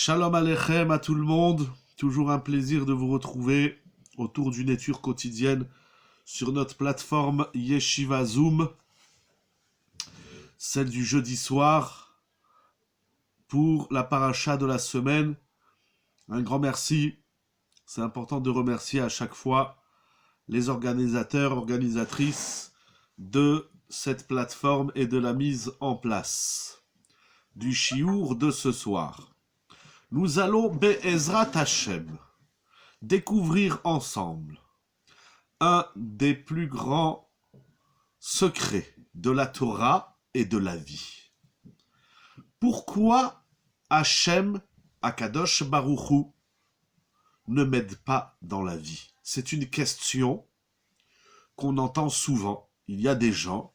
Shalom Aleichem à tout le monde, toujours un plaisir de vous retrouver autour d'une étude quotidienne sur notre plateforme Yeshiva Zoom, celle du jeudi soir, pour la paracha de la semaine. Un grand merci, c'est important de remercier à chaque fois les organisateurs, organisatrices de cette plateforme et de la mise en place du chiour de ce soir. Nous allons, Be'ezrat Hashem, découvrir ensemble un des plus grands secrets de la Torah et de la vie. Pourquoi Hashem, Akadosh Baruch Hu, ne m'aide pas dans la vie? C'est une question qu'on entend souvent. Il y a des gens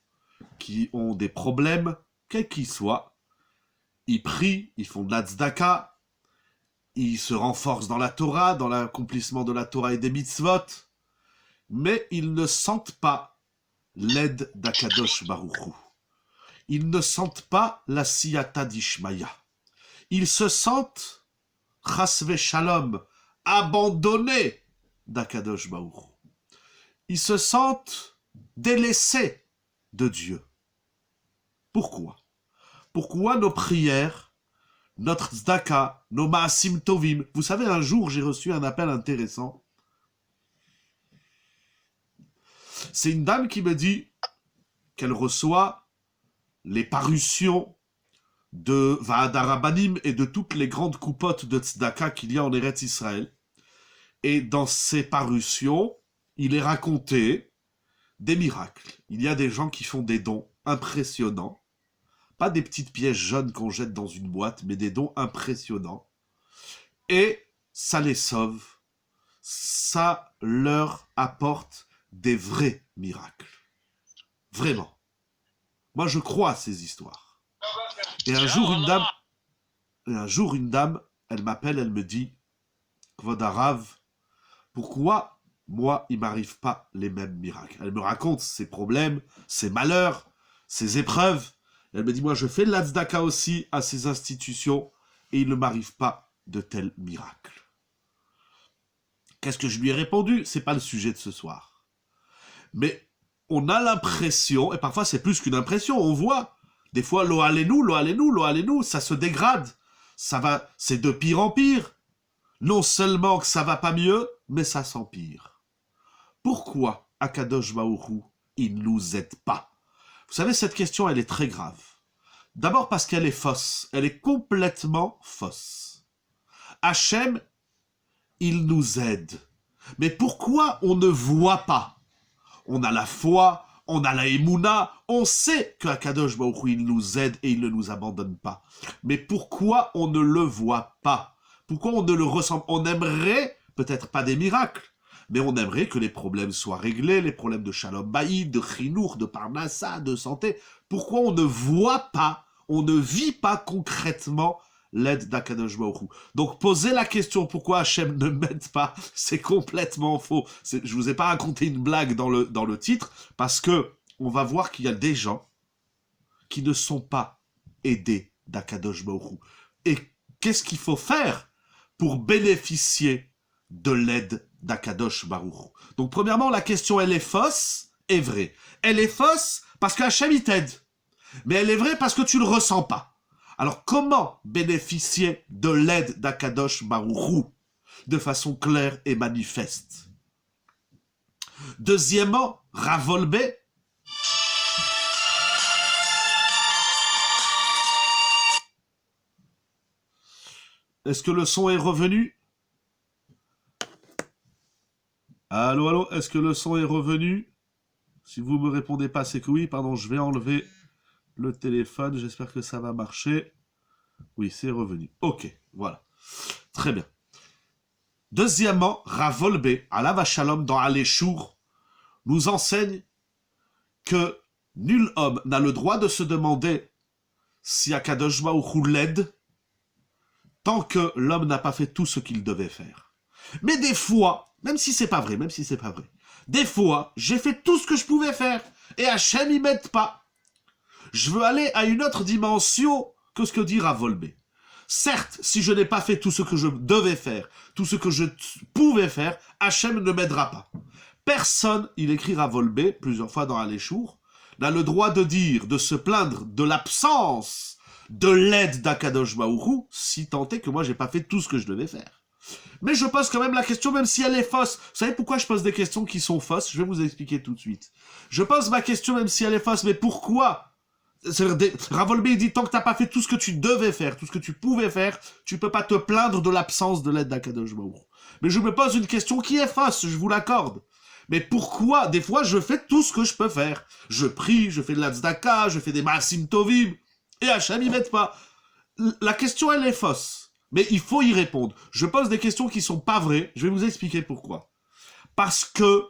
qui ont des problèmes, quels qu'ils soient. Ils prient, ils font de la tzedaka, ils se renforcent dans la Torah, dans l'accomplissement de la Torah et des mitzvot, mais ils ne sentent pas l'aide d'Akadosh Baruch Hu. Ils ne sentent pas la siyata d'Ishmaya. Ils se sentent, chas v'shalom, abandonnés d'Akadosh Baruch Hu. Ils se sentent délaissés de Dieu. Pourquoi? Pourquoi nos prières, notre tzedaka, nos ma'asim tovim? Vous savez, un jour, j'ai reçu un appel intéressant. C'est une dame qui me dit qu'elle reçoit les parutions de Va'adarabanim et de toutes les grandes coupotes de tzedaka qu'il y a en Eretz Israël. Et dans ces parutions, il est raconté des miracles. Il y a des gens qui font des dons impressionnants. Pas des petites pièces jaunes qu'on jette dans une boîte, mais des dons impressionnants. Et ça les sauve. Ça leur apporte des vrais miracles. Vraiment. Moi, je crois à ces histoires. Et un jour, une dame, elle m'appelle, elle me dit, Kvod Harav, pourquoi moi, il m'arrive pas les mêmes miracles? Elle me raconte ses problèmes, ses malheurs, ses épreuves. Elle me dit, moi, je fais de la tzedaka aussi à ces institutions et il ne m'arrive pas de tels miracles. Qu'est-ce que je lui ai répondu? C'est pas le sujet de ce soir. Mais on a l'impression, et parfois c'est plus qu'une impression, on voit, des fois, lo alenu, ça se dégrade. C'est de pire en pire. Non seulement que ça va pas mieux, mais ça s'empire. Pourquoi Akadosh Baruch Hu, il ne nous aide pas? Vous savez, cette question, elle est très grave. D'abord parce qu'elle est fausse. Elle est complètement fausse. Hachem, il nous aide. Mais pourquoi on ne voit pas? On a la foi, on a la émouna, on sait que Akadosh Baruch Hu, il nous aide et il ne nous abandonne pas. Mais pourquoi on ne le voit pas? Pourquoi on ne le ressent? On aimerait, peut-être pas des miracles, mais on aimerait que les problèmes soient réglés, les problèmes de Shalom Bayit, de Chinour, de Parnassa, de santé. Pourquoi on ne voit pas, on ne vit pas concrètement l'aide d'Akadosh Baruch Hu? Donc poser la question pourquoi Hachem ne m'aide pas, c'est complètement faux. Je vous ai pas raconté une blague dans le titre, parce que on va voir qu'il y a des gens qui ne sont pas aidés d'Akadosh Baruch Hu. Et qu'est-ce qu'il faut faire pour bénéficier de l'aide d'Akadosh Baruch Hu? Donc premièrement, la question, elle est fausse et vraie. Elle est fausse parce qu'Hachem il t'aide. Mais elle est vraie parce que tu le ressens pas. Alors comment bénéficier de l'aide d'Akadosh Baruch Hu de façon claire et manifeste? Deuxièmement, Ravolbe. Est-ce que le son est revenu? Allô, est-ce que le son est revenu? Si vous me répondez pas, c'est que oui. Pardon, je vais enlever le téléphone. J'espère que ça va marcher. Oui, c'est revenu. Ok, voilà. Très bien. Deuxièmement, Ravolbe, Alav Shalom dans Aléchour, nous enseigne que nul homme n'a le droit de se demander si Akadosh Baruch Hu l'aide tant que l'homme n'a pas fait tout ce qu'il devait faire. Mais des fois, même si c'est pas vrai, des fois, j'ai fait tout ce que je pouvais faire, et Hachem y m'aide pas. Je veux aller à une autre dimension que ce que dit Ravolbe. Certes, si je n'ai pas fait tout ce que je devais faire, tout ce que je pouvais faire, Hachem ne m'aidera pas. Personne, il écrit Ravolbé plusieurs fois dans Aléchour, n'a le droit de dire, de se plaindre de l'absence de l'aide d'Akadosh Baruch Hu, si tant est que moi j'ai pas fait tout ce que je devais faire. Mais je pose quand même la question, même si elle est fausse. Vous savez pourquoi je pose des questions qui sont fausses? Je vais vous expliquer tout de suite. Je pose ma question même si elle est fausse, mais pourquoi? Ravolbé dit, tant que t'as pas fait tout ce que tu devais faire, tout ce que tu pouvais faire, tu peux pas te plaindre de l'absence de l'aide d'Akadosh Baruch Hu. Mais je me pose une question qui est fausse, je vous l'accorde. Mais pourquoi? Des fois, je fais tout ce que je peux faire. Je prie, je fais de la tzedaka, je fais des maasim tovim, et Hachem y m'aide pas. La question, elle est fausse. Mais il faut y répondre. Je pose des questions qui sont pas vraies, je vais vous expliquer pourquoi. Parce que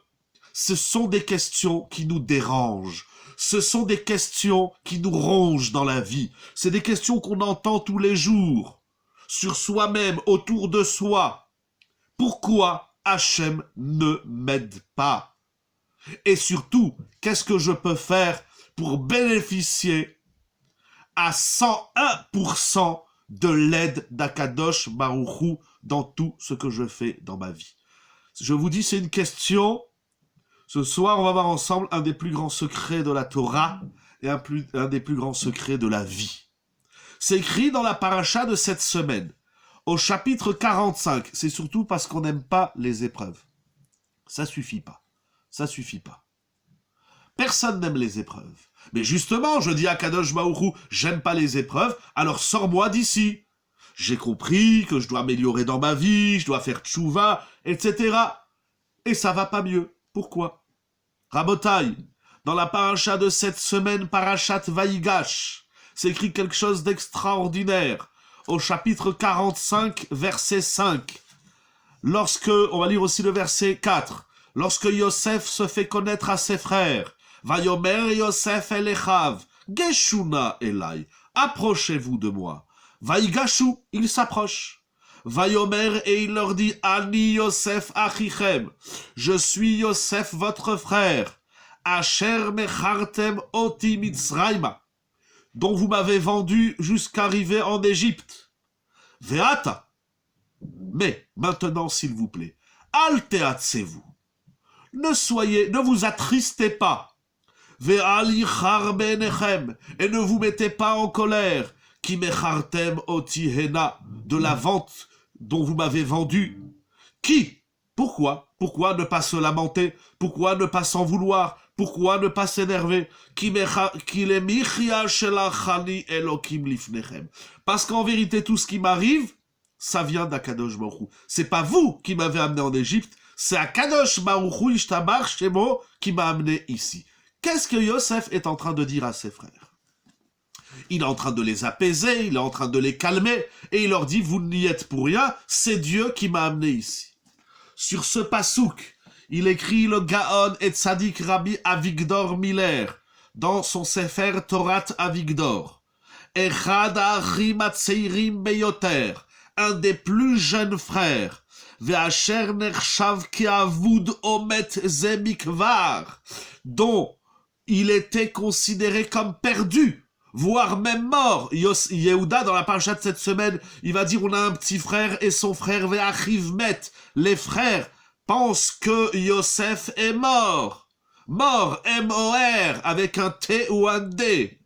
ce sont des questions qui nous dérangent. Ce sont des questions qui nous rongent dans la vie. C'est des questions qu'on entend tous les jours, sur soi-même, autour de soi. Pourquoi Hachem ne m'aide pas? Et surtout, qu'est-ce que je peux faire pour bénéficier à 101% de l'aide d'Akadosh Baruch Hu dans tout ce que je fais dans ma vie? Je vous dis, c'est une question. Ce soir, on va voir ensemble un des plus grands secrets de la Torah et un des plus grands secrets de la vie. C'est écrit dans la paracha de cette semaine, au chapitre 45. C'est surtout parce qu'on n'aime pas les épreuves. Ça suffit pas. Ça suffit pas. Personne n'aime les épreuves. Mais justement, je dis à Kadosh Baruch Hu, j'aime pas les épreuves, alors sors-moi d'ici. J'ai compris que je dois améliorer dans ma vie, je dois faire tchouva, etc. Et ça va pas mieux. Pourquoi? Rabotai, dans la paracha de cette semaine, parachat Vaïgash, c'est écrit quelque chose d'extraordinaire. Au chapitre 45, verset 5. On va lire aussi le verset 4. Lorsque Yosef se fait connaître à ses frères, Vayomer Yosef el Echav, Geshuna Elai, approchez-vous de moi. Vaïgashu, il s'approche. Vayomer, et il leur dit, Ani Yosef Achichem, je suis Yosef votre frère, Asher mechartem oti Mitzrayma, dont vous m'avez vendu jusqu'arriver en Égypte. Veata, mais maintenant s'il vous plaît, alteatsez-vous, ne vous attristez pas, ve'ali charbenechem, et ne vous mettez pas en colère, qui mechartem oti hena, de la vente dont vous m'avez vendu. Qui? Pourquoi? Pourquoi ne pas se lamenter? Pourquoi ne pas s'en vouloir? Pourquoi ne pas s'énerver? Parce qu'en vérité, tout ce qui m'arrive, ça vient d'Akadosh Baruch Hu. C'est pas vous qui m'avez amené en Égypte, c'est Akadosh Baruch Hu Ishtabar Shemo qui m'a amené ici. Qu'est-ce que Yosef est en train de dire à ses frères? Il est en train de les apaiser, il est en train de les calmer, et il leur dit, vous n'y êtes pour rien, c'est Dieu qui m'a amené ici. Sur ce pasouk, il écrit le Gaon et Tzadik Rabbi Avigdor Miller, dans son Sefer Torat Avigdor. Echad ha'achim hatzeirim beyoter, un des plus jeunes frères, ve'asher nechshav ke'avud omet ze mikvar, dont il était considéré comme perdu, voire même mort. Yehuda, dans la paracha de cette semaine, il va dire, on a un petit frère et son frère ve'achiv met. Les frères pensent que Yosef est mort. Mort, M-O-R, avec un T ou un D.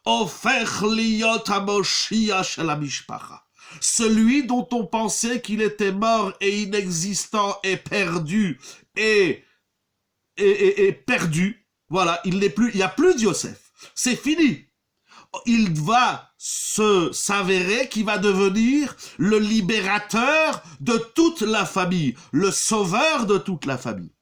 Ofech liyot ha-Moshiach shel ha-mishpacha. Celui dont on pensait qu'il était mort et inexistant et perdu et perdu. Voilà, il n'y a plus de Yosef. C'est fini. Il va s'avérer qu'il va devenir le libérateur de toute la famille, le sauveur de toute la famille.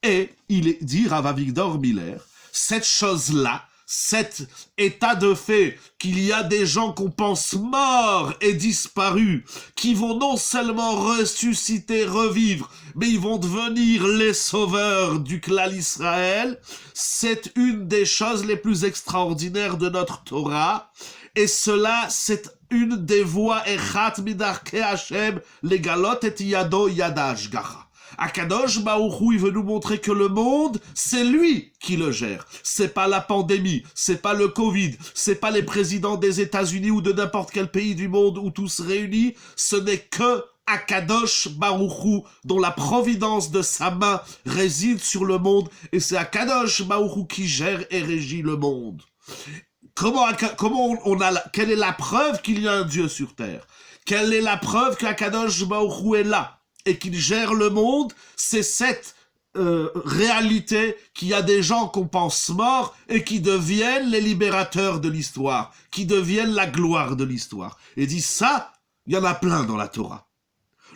Et il dit, Rav Avigdor Miller, cette chose-là, cet état de fait qu'il y a des gens qu'on pense morts et disparus, qui vont non seulement ressusciter, revivre, mais ils vont devenir les sauveurs du clan Israël, c'est une des choses les plus extraordinaires de notre Torah, et cela, c'est une des voies Echat Midarkei Hashem, legalot et yado yada hashgacha. Akadosh Baruch Hu, il veut nous montrer que le monde, c'est lui qui le gère. C'est pas la pandémie, c'est pas le Covid, c'est pas les présidents des États-Unis ou de n'importe quel pays du monde où tous réunis. Ce n'est que Akadosh Baruch Hu, dont la providence de sa main réside sur le monde, et c'est Akadosh Baruch Hu qui gère et régit le monde. Quelle est la preuve qu'il y a un Dieu sur terre? Quelle est la preuve qu'Akadosh Baruch Hu est là et qu'il gère le monde? C'est cette réalité qu'il y a des gens qu'on pense morts et qui deviennent les libérateurs de l'histoire, qui deviennent la gloire de l'histoire. Et dit ça, il y en a plein dans la Torah.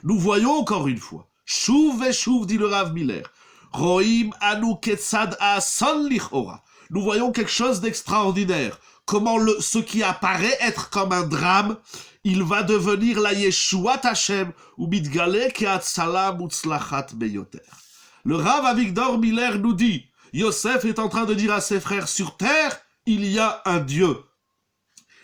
Nous voyons encore une fois, Shuv et Shuv, dit le Rav Miller, Roim anu ketzad ason lichora. Nous voyons quelque chose d'extraordinaire. Comment ce qui apparaît être comme un drame, il va devenir la Yeshuat Hashem ou mitgale ke'atzala mutzlachat beyoter. Le Rav Avigdor Miller nous dit, Yosef est en train de dire à ses frères, sur terre, il y a un Dieu.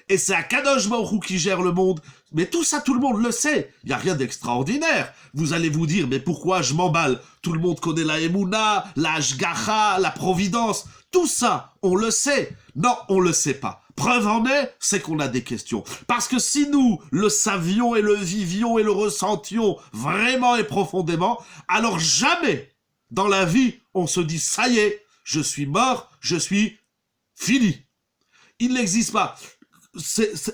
Et c'est Akadosh Baruch Hu qui gère le monde. Mais tout ça, tout le monde le sait. Il n'y a rien d'extraordinaire. Vous allez vous dire, mais pourquoi je m'emballe? Tout le monde connaît la Emouna, la Hashgacha, la Providence. Tout ça, on le sait. Non, on le sait pas. Preuve en est, c'est qu'on a des questions. Parce que si nous le savions et le vivions et le ressentions vraiment et profondément, alors jamais dans la vie, on se dit, ça y est, je suis mort, je suis fini. Il n'existe pas.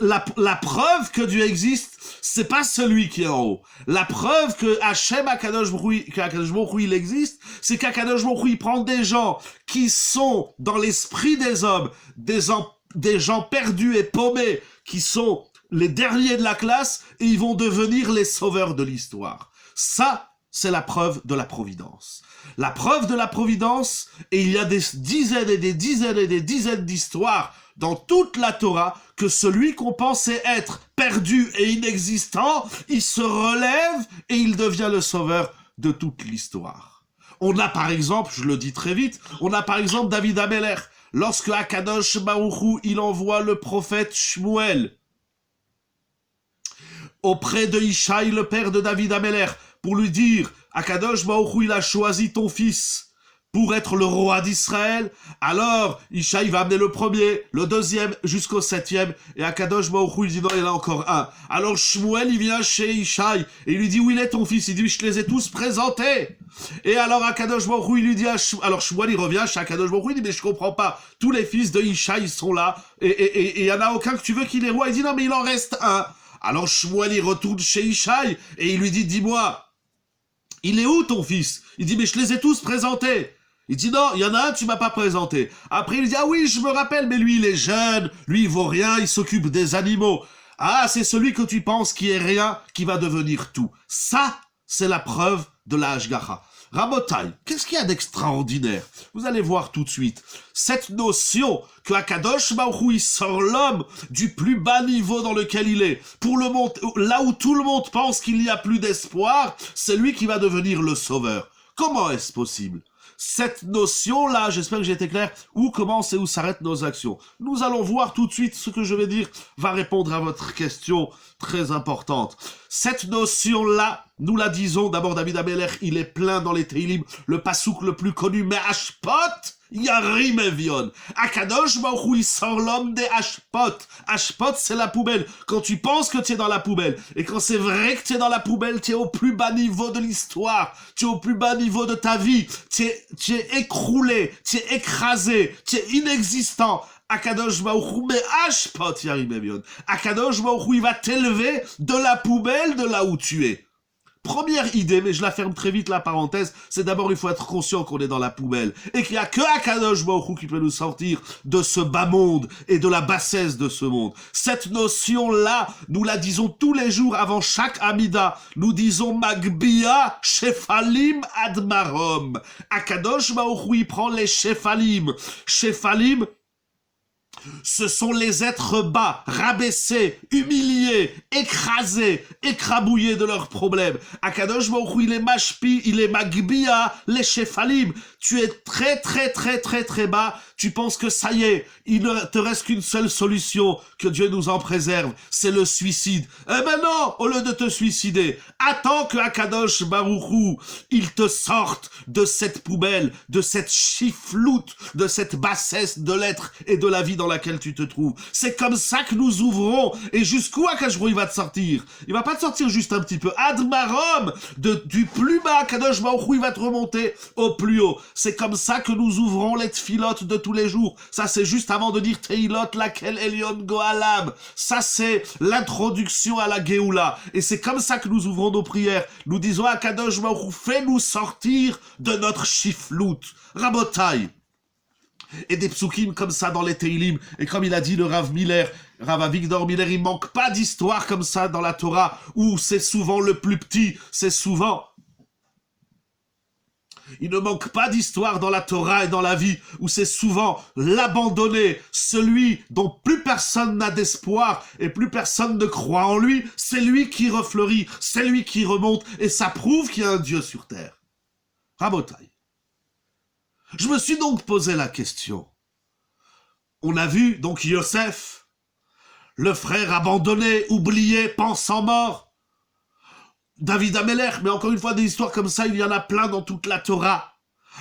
La preuve que Dieu existe, c'est pas celui qui est en haut. La preuve que Hachem Akadosh Baruch Hu il existe, c'est qu'Akadosh Baruch Hu il prend des gens qui sont dans l'esprit des hommes, des gens perdus et paumés, qui sont les derniers de la classe, et ils vont devenir les sauveurs de l'histoire. Ça, c'est la preuve de la providence. La preuve de la providence, et il y a des dizaines et des dizaines et des dizaines d'histoires dans toute la Torah, que celui qu'on pensait être perdu et inexistant, il se relève et il devient le sauveur de toute l'histoire. On a par exemple, je le dis très vite, on a par exemple David Ameler, lorsque Akadosh Baruch Hu, il envoie le prophète Shmuel auprès de Ishaï, le père de David Ameler, pour lui dire, Akadosh Baruch Hu, il a choisi ton fils pour être le roi d'Israël. Alors, Ishaï va amener le premier, le deuxième, jusqu'au septième, et Akadosh Baruch Hu, il dit non, il y en a encore un. Alors Shmuel, il vient chez Ishaï, et il lui dit, où il est ton fils? Il dit, je les ai tous présentés. Et alors Akadosh Baruch Hu, il lui dit, alors Shmuel, il revient chez Akadosh Baruch Hu, il dit, mais je comprends pas, tous les fils de Ishaï sont là, et il y en a aucun que tu veux qu'il est roi. Il dit, non, mais il en reste un. Alors Shmuel, il retourne chez Ishaï, et il lui dit, dis-moi, il est où ton fils? Il dit, mais je les ai tous présentés. Il dit, non, il y en a un, tu m'as pas présenté. Après, il dit, ah oui, je me rappelle, mais lui, il est jeune, lui, il vaut rien, il s'occupe des animaux. Ah, c'est celui que tu penses qui est rien, qui va devenir tout. Ça, c'est la preuve de la Hashgacha. Rabotai, qu'est-ce qu'il y a d'extraordinaire? Vous allez voir tout de suite. Cette notion que Akadosh Baruch Hu, il sort l'homme du plus bas niveau dans lequel il est, pour le monde, là où tout le monde pense qu'il n'y a plus d'espoir, c'est lui qui va devenir le sauveur. Comment est-ce possible? Cette notion-là, j'espère que j'ai été clair, où commencent et où s'arrêtent nos actions. Nous allons voir tout de suite ce que je vais dire va répondre à votre question très importante. Cette notion-là, nous la disons, d'abord David Ameler, il est plein dans les Teilim, le pasouk le plus connu, mais Hashpot, Yarim Evion. Akadosh Baruch Hu, il sort l'homme des Hashpot. Hashpot, c'est la poubelle. Quand tu penses que tu es dans la poubelle, et quand c'est vrai que tu es dans la poubelle, tu es au plus bas niveau de l'histoire, tu es au plus bas niveau de ta vie, tu es écroulé, tu es écrasé, tu es inexistant. Akadosh Baruch Hu, mais Hashpot Yarim Evion. Akadosh Baruch Hu, il va t'élever de la poubelle de là où tu es. Première idée, mais je la ferme très vite la parenthèse, c'est d'abord il faut être conscient qu'on est dans la poubelle et qu'il n'y a que Akadosh Baruch Hu qui peut nous sortir de ce bas monde et de la bassesse de ce monde. Cette notion-là, nous la disons tous les jours avant chaque Amida. Nous disons Magbia Shefalim Admarom. Akadosh Baruch Hu, il prend les Shefalim. Shefalim, ce sont les êtres bas, rabaissés, humiliés, écrasés, écrabouillés de leurs problèmes. Akadosh Baruch Hu, il est mashpi, il est magbia, les shefalim. Tu es très très très très très bas, Tu penses que ça y est, il ne te reste qu'une seule solution, que Dieu nous en préserve, c'est le suicide. Eh ben non, au lieu de te suicider, attends que Akadosh Baruch Hu, il te sorte de cette poubelle, de cette chifloute, de cette bassesse de l'être et de la vie dans laquelle tu te trouves. C'est comme ça que nous ouvrons. Et jusqu'où Akadosh Baruch Hu il va te sortir? Il va pas te sortir juste un petit peu. Admarom, du plus bas, Akadosh Baruch Hu il va te remonter au plus haut. C'est comme ça que nous ouvrons les tfilotes de tous les jours. Ça, c'est juste avant de dire Teilot laquelle Elion Goalam. Ça, c'est l'introduction à la Géoula. Et c'est comme ça que nous ouvrons nos prières. Nous disons à Kadosh Baruch Hu, fais-nous sortir de notre chifloute. Rabotai. Et des psukim comme ça dans les Teilim. Et comme il a dit le Rav Miller, Rav Avigdor Miller, il manque pas d'histoire comme ça dans la Torah où c'est souvent le plus petit, c'est souvent... Il ne manque pas d'histoire dans la Torah et dans la vie où c'est souvent l'abandonné, celui dont plus personne n'a d'espoir et plus personne ne croit en lui, c'est lui qui refleurit, c'est lui qui remonte et ça prouve qu'il y a un Dieu sur terre. Rabotai. Je me suis donc posé la question. On a vu donc Yosef, le frère abandonné, oublié, pensant mort. David Ameler, mais encore une fois, des histoires comme ça, il y en a plein dans toute la Torah.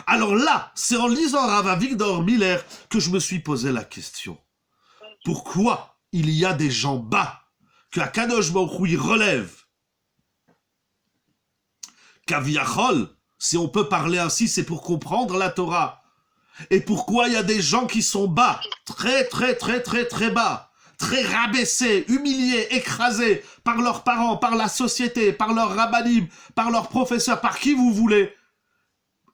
Alors là, c'est en lisant Rav Avigdor Miller que je me suis posé la question. Pourquoi il y a des gens bas que Akadosh Baruch Hu relève? Kaviachol, si on peut parler ainsi, c'est pour comprendre la Torah. Et pourquoi il y a des gens qui sont bas, très bas, très rabaissés, humiliés, écrasés par leurs parents, par la société, par leurs rabbanim, par leurs professeurs, par qui vous voulez,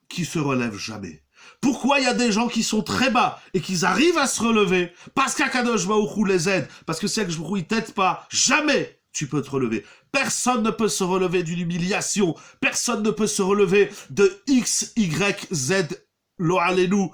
qui se relèvent jamais. Pourquoi il y a des gens qui sont très bas et qui arrivent à se relever? Parce qu'Akadosh Baruch Hu les aide, parce que si Akadosh Baruch Hu il t'aide pas, jamais tu peux te relever. Personne ne peut se relever d'une humiliation, personne ne peut se relever de X, Y, Z, lo alenu,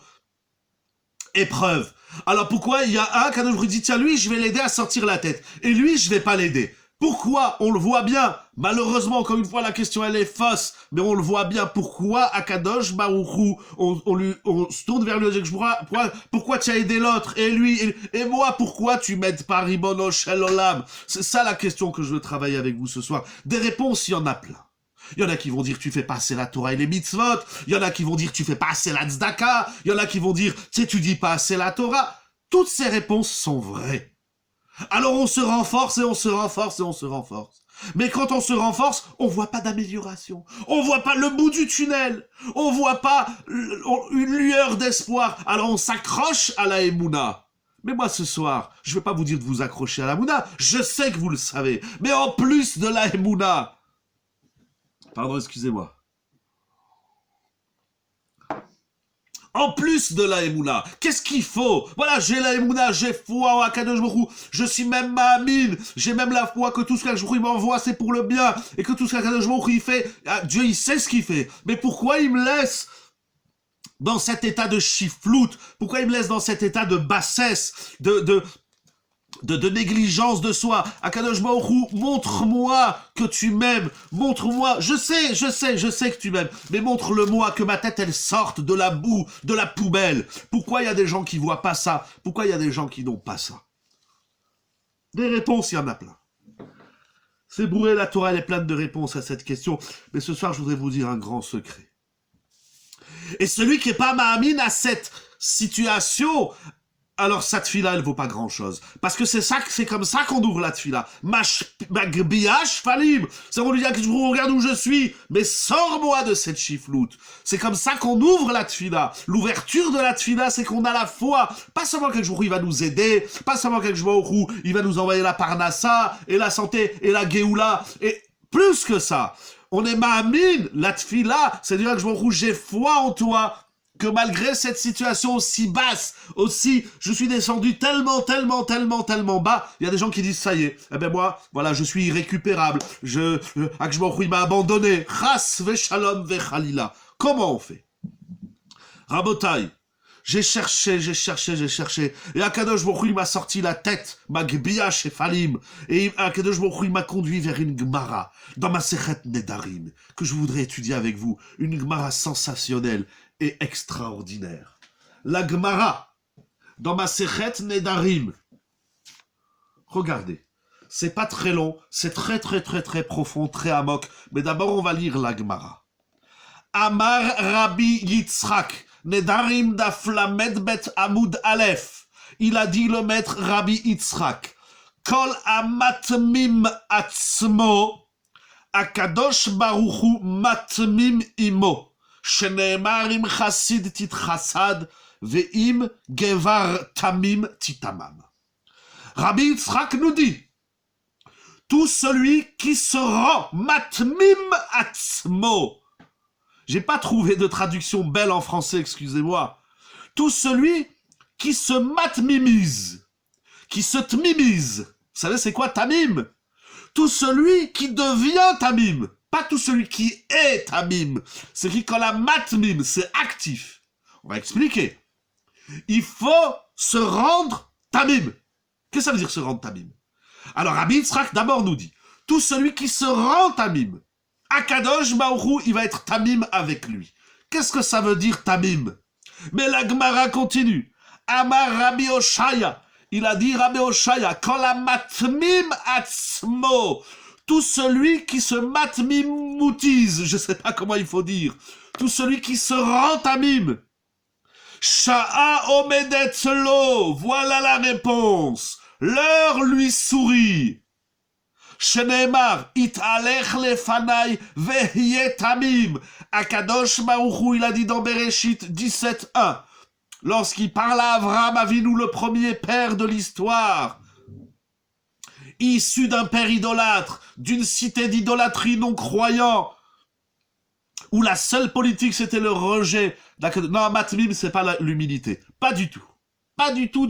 épreuve. Alors pourquoi il y a un Kadosh Baruch Hu dit tiens lui je vais l'aider à sortir la tête et lui je vais pas l'aider? Pourquoi? On le voit bien. Malheureusement encore une fois la question elle est fausse, mais on le voit bien. Pourquoi Akadosh Baruch Hu on se tourne vers lui et dit pourquoi tu as aidé l'autre et lui et moi pourquoi tu m'aides pas Ribono Shel Olam? C'est ça la question que je veux travailler avec vous ce soir. Des réponses il y en a plein. Il y en a qui vont dire tu fais pas assez la Torah et les mitzvot. Il y en a qui vont dire tu fais pas assez la tzedaka. Il y en a qui vont dire tu dis pas assez la Torah. Toutes ces réponses sont vraies. Alors on se renforce et on se renforce et on se renforce. Mais quand on se renforce, on voit pas d'amélioration. On voit pas le bout du tunnel. On voit pas une lueur d'espoir. Alors on s'accroche à la Emouna. Mais moi ce soir, je vais pas vous dire de vous accrocher à la Emouna. Je sais que vous le savez. Mais en plus de la Emouna, pardon, excusez-moi. En plus de la Emouna, qu'est-ce qu'il faut? Voilà, j'ai la Emouna, j'ai foi en Akadosh Baruch Hu, je suis même Ma'amin, j'ai même la foi que tout ce qu'Akadosh Baruch Hu m'envoie, c'est pour le bien, et que tout ce qu'Akadosh Baruch Hu il fait, Dieu il sait ce qu'il fait. Mais pourquoi il me laisse dans cet état de chifloute? Pourquoi il me laisse dans cet état de bassesse, de négligence de soi? Akadosh Baruch Hu, montre-moi que tu m'aimes, montre-moi, je sais que tu m'aimes, mais montre-le-moi, que ma tête elle sorte de la boue, de la poubelle. Pourquoi il y a des gens qui voient pas ça? Pourquoi il y a des gens qui n'ont pas ça? Des réponses, il y en a plein. C'est bourré, la Torah elle est pleine de réponses à cette question, mais ce soir je voudrais vous dire un grand secret. Et celui qui est pas ma'amin à cette situation, alors sa tfila, elle vaut pas grand-chose. Parce que c'est comme ça qu'on ouvre la tfila. Magbiash falim. C'est on lui dit, regarde où je suis, mais sors-moi de cette chifloute. C'est comme ça qu'on ouvre la tfila. L'ouverture de la tfila, c'est qu'on a la foi. Pas seulement quelque jour il va nous aider, pas seulement quelque jour il va nous envoyer la parnassa, et la santé, et la geoula, et plus que ça. On est ma'amin, la tfila, c'est-à-dire que j'ai foi en toi, que malgré cette situation aussi basse, aussi, je suis descendu tellement bas, il y a des gens qui disent, ça y est, eh ben moi, voilà, je suis irrécupérable, Akadosh Baruch Hu, il m'a abandonné, chas vechalom vechalila. Comment on fait? Rabotai, j'ai cherché, et Akadosh Baruch Hu, il m'a sorti la tête, Magbia Shefalim, et Akadosh Baruch Hu, il m'a conduit vers une Gemara, dans ma Sechet Nedarim, que je voudrais étudier avec vous, une Gemara sensationnelle et extraordinaire. La Gemara, dans ma Sechet Nedarim. Regardez, c'est pas très long, c'est très profond, très amok, mais d'abord on va lire la Gemara. Amar Rabbi Yitzhak, Nedarim daf lamed bet Amud Aleph. Il a dit le maître Rabbi Yitzhak, Kol amatmim atzmo, Akadosh Baruchu matmim imo, Sheneemar im chasid titchasad, ve'im gevar tamim titamam. Rabbi Yitzhak nous dit, tout celui qui se rend matmim atzmo. J'ai pas trouvé de traduction belle en français, excusez-moi. Tout celui qui se matmimise, qui se tmimise. Vous savez c'est quoi tamim? Tout celui qui devient tamim, pas tout celui qui est tamim. C'est qui quand la matmim, c'est actif. On va expliquer. Il faut se rendre tamim. Qu'est-ce que ça veut dire se rendre tamim? Alors Rabbi Yitzhak d'abord nous dit, tout celui qui se rend tamim, Akadosh Baruch il va être tamim avec lui. Qu'est-ce que ça veut dire tamim? Mais la Gemara continue. Amar Rabbi Oshaya, il a dit Rabbi Oshaya, kol amatmim atzmo, tout celui qui se matmimoutise, je sais pas comment il faut dire, tout celui qui se rend tamim. Sha'a omedet lo, voilà la réponse. L'heure lui sourit. Sheneemar, italech lefanai vehiye tamim. Akadosh Baruch Hu, il a dit dans Bereshit 17.1, lorsqu'il parle à Avraham Avinu, le premier père de l'histoire, issu d'un père idolâtre, d'une cité d'idolâtrie non croyant, où la seule politique c'était le rejet. Non, matmim, c'est pas l'humilité. Pas du tout. Pas du tout.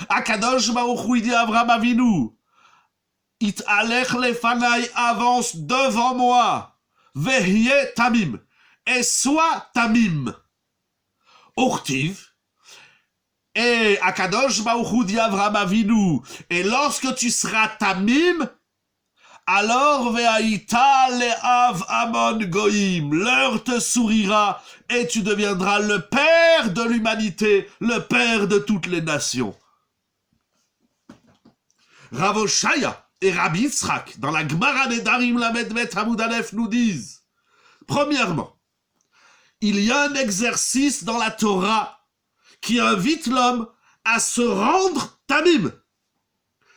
Akadosh Baruch Hu, il dit à Avraham Avinu, It alech lefanai, avance devant moi. Vehiye tamim. Et sois tamim. Urtiv. Et Akadosh Baruch Hu dit à Avraham Avinu, et lorsque tu seras tamim, alors ve'aïta le'av amon goïm, l'heure te sourira et tu deviendras le père de l'humanité, le père de toutes les nations. Rav Oshaya et Rabbi Yitzhak, dans la Gemara Nedarim lamed bet Amud Aleph, nous disent, premièrement, il y a un exercice dans la Torah qui invite l'homme à se rendre tamim.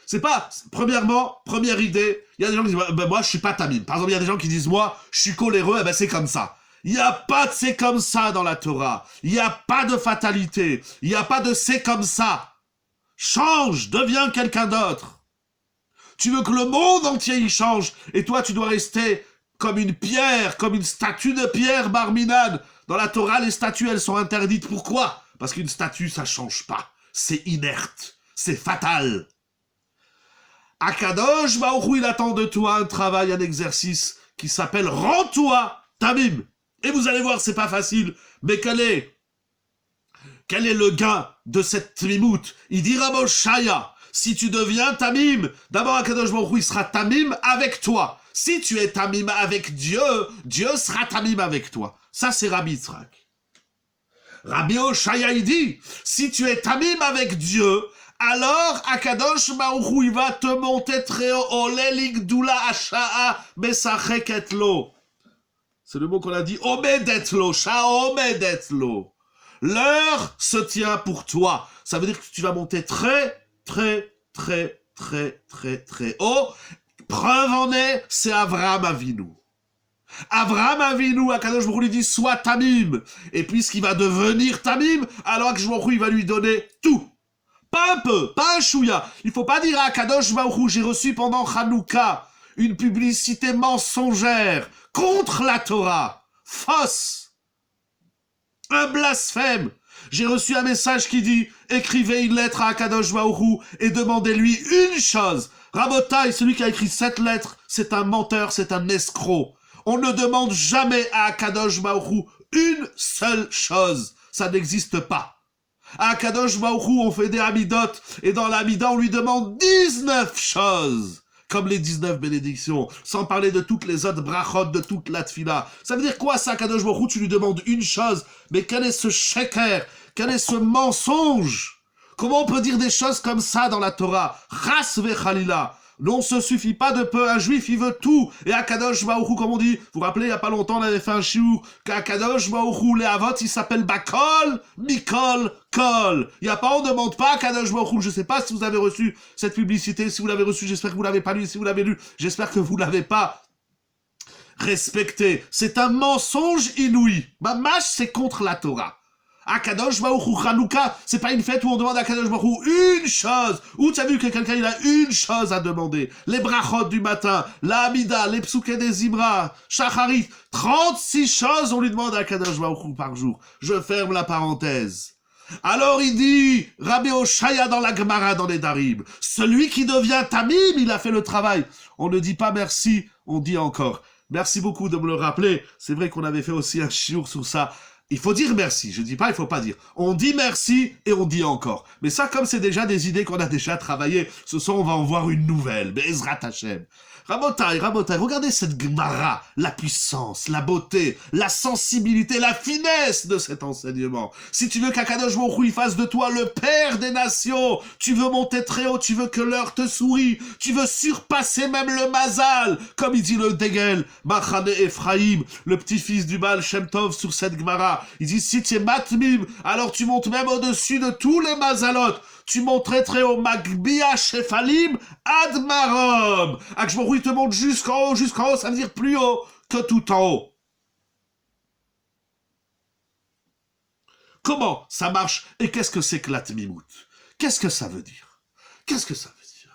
C'est pas, premièrement, première idée, il y a des gens qui disent, ben moi je suis pas tamim. Par exemple, il y a des gens qui disent, moi je suis coléreux, eh ben c'est comme ça. Il n'y a pas de c'est comme ça dans la Torah. Il n'y a pas de fatalité. Il n'y a pas de c'est comme ça. Change, deviens quelqu'un d'autre. Tu veux que le monde entier y change, et toi tu dois rester comme une pierre, comme une statue de pierre, Barminan. Dans la Torah, les statues, elles sont interdites. Pourquoi? Parce qu'une statue, ça change pas. C'est inerte. C'est fatal. Akadosh Baruch Hu, il attend de toi un travail, un exercice qui s'appelle rends-toi tamim. Et vous allez voir, c'est pas facile. Mais quel est le gain de cette tmimout? Il dira Rav Oshaya, si tu deviens tamim, d'abord Akadosh Baruch Hu, il sera tamim avec toi. Si tu es tamim avec Dieu, Dieu sera tamim avec toi. Ça, c'est Rabbi Yitzhak. Rabbi Oshaya, il dit, si tu es tamim avec Dieu, alors Akadosh Baruch Hu, il va te monter très haut. Olelik dula asha'a besacheket lo. C'est le mot qu'on a dit. Omedet lo, sha'a omedet lo. L'heure se tient pour toi. Ça veut dire que tu vas monter très haut. Preuve en est, c'est Avraham Avinu. Avraham Avinu, Akadosh Baruch Hu lui dit, sois tamim. Et puisqu'il va devenir tamim, alors Akadosh Baruch Hu, il va lui donner tout. Pas un peu, pas un chouïa. Il faut pas dire à Akadosh Baruch Hu, j'ai reçu pendant Hanouka une publicité mensongère contre la Torah. Fausse. Un blasphème. J'ai reçu un message qui dit, écrivez une lettre à Akadosh Baruch Hu et demandez-lui une chose. Rabotai, celui qui a écrit cette lettre, c'est un menteur, c'est un escroc. On ne demande jamais à Akadosh Baruch Hu une seule chose. Ça n'existe pas. À Akadosh Baruch Hu, on fait des amidot, et dans l'amida, on lui demande 19 choses. comme les 19 bénédictions, sans parler de toutes les autres brachot, de toute la tfila. Ça veut dire quoi ça, Kadosh Baruch Hu? Tu lui demandes une chose, mais quel est ce sheker? Quel est ce mensonge? Comment on peut dire des choses comme ça dans la Torah? Chas vechalila. Non, ce suffit pas de peu. Un juif, il veut tout. Et Akadosh Baruch Hu, comme on dit, vous vous rappelez, il y a pas longtemps, on avait fait un shiur, qu'Akadosh Baruch Hu, les avot, il s'appelle Bakol, Mikol, Kol. Il y a pas, on demande pas Akadosh Baruch Hu. Je sais pas si vous avez reçu cette publicité, si vous l'avez reçu, j'espère que vous l'avez pas lu, si vous l'avez lu, j'espère que vous l'avez pas respecté. C'est un mensonge inouï. Mamash, c'est contre la Torah. Akadosh Baruch Hu, Hanouka, c'est pas une fête où on demande à Akadosh Baruch Hu une chose. Où tu as vu que quelqu'un il a une chose à demander? Les brachot du matin, la Hamida, les psuké des Zimra, Shacharit, 36 choses on lui demande à Akadosh Baruch Hu par jour. Je ferme la parenthèse. Alors il dit, Rabbi Oshaya dans la Gemara, dans les Darib, celui qui devient Tamim, il a fait le travail. On ne dit pas merci, on dit encore. Merci beaucoup de me le rappeler. C'est vrai qu'on avait fait aussi un shiur sur ça. Il faut dire merci, je dis pas, il faut pas dire. On dit merci et on dit encore. Mais ça, comme c'est déjà des idées qu'on a déjà travaillées, ce soir on va en voir une nouvelle. Be'ezrat Hashem. Rabotai, regardez cette Gemara, la puissance, la beauté, la sensibilité, la finesse de cet enseignement. Si tu veux qu'Akadosh Baruch Hu fasse de toi le père des nations, tu veux monter très haut, tu veux que l'heure te sourie, tu veux surpasser même le Mazal, comme il dit le Degel, Machane Ephraim, le petit-fils du Baal Shem Tov sur cette Gemara. Il dit, si tu es matmim, alors tu montes même au-dessus de tous les Mazalot. Tu montes très haut, Magbia Shefalim Admarom. Akshmoru, il te monte jusqu'en haut, ça veut dire plus haut que tout en haut. Comment ça marche? Et qu'est-ce que c'est que la Tmimout? Qu'est-ce que ça veut dire? Qu'est-ce que ça veut dire?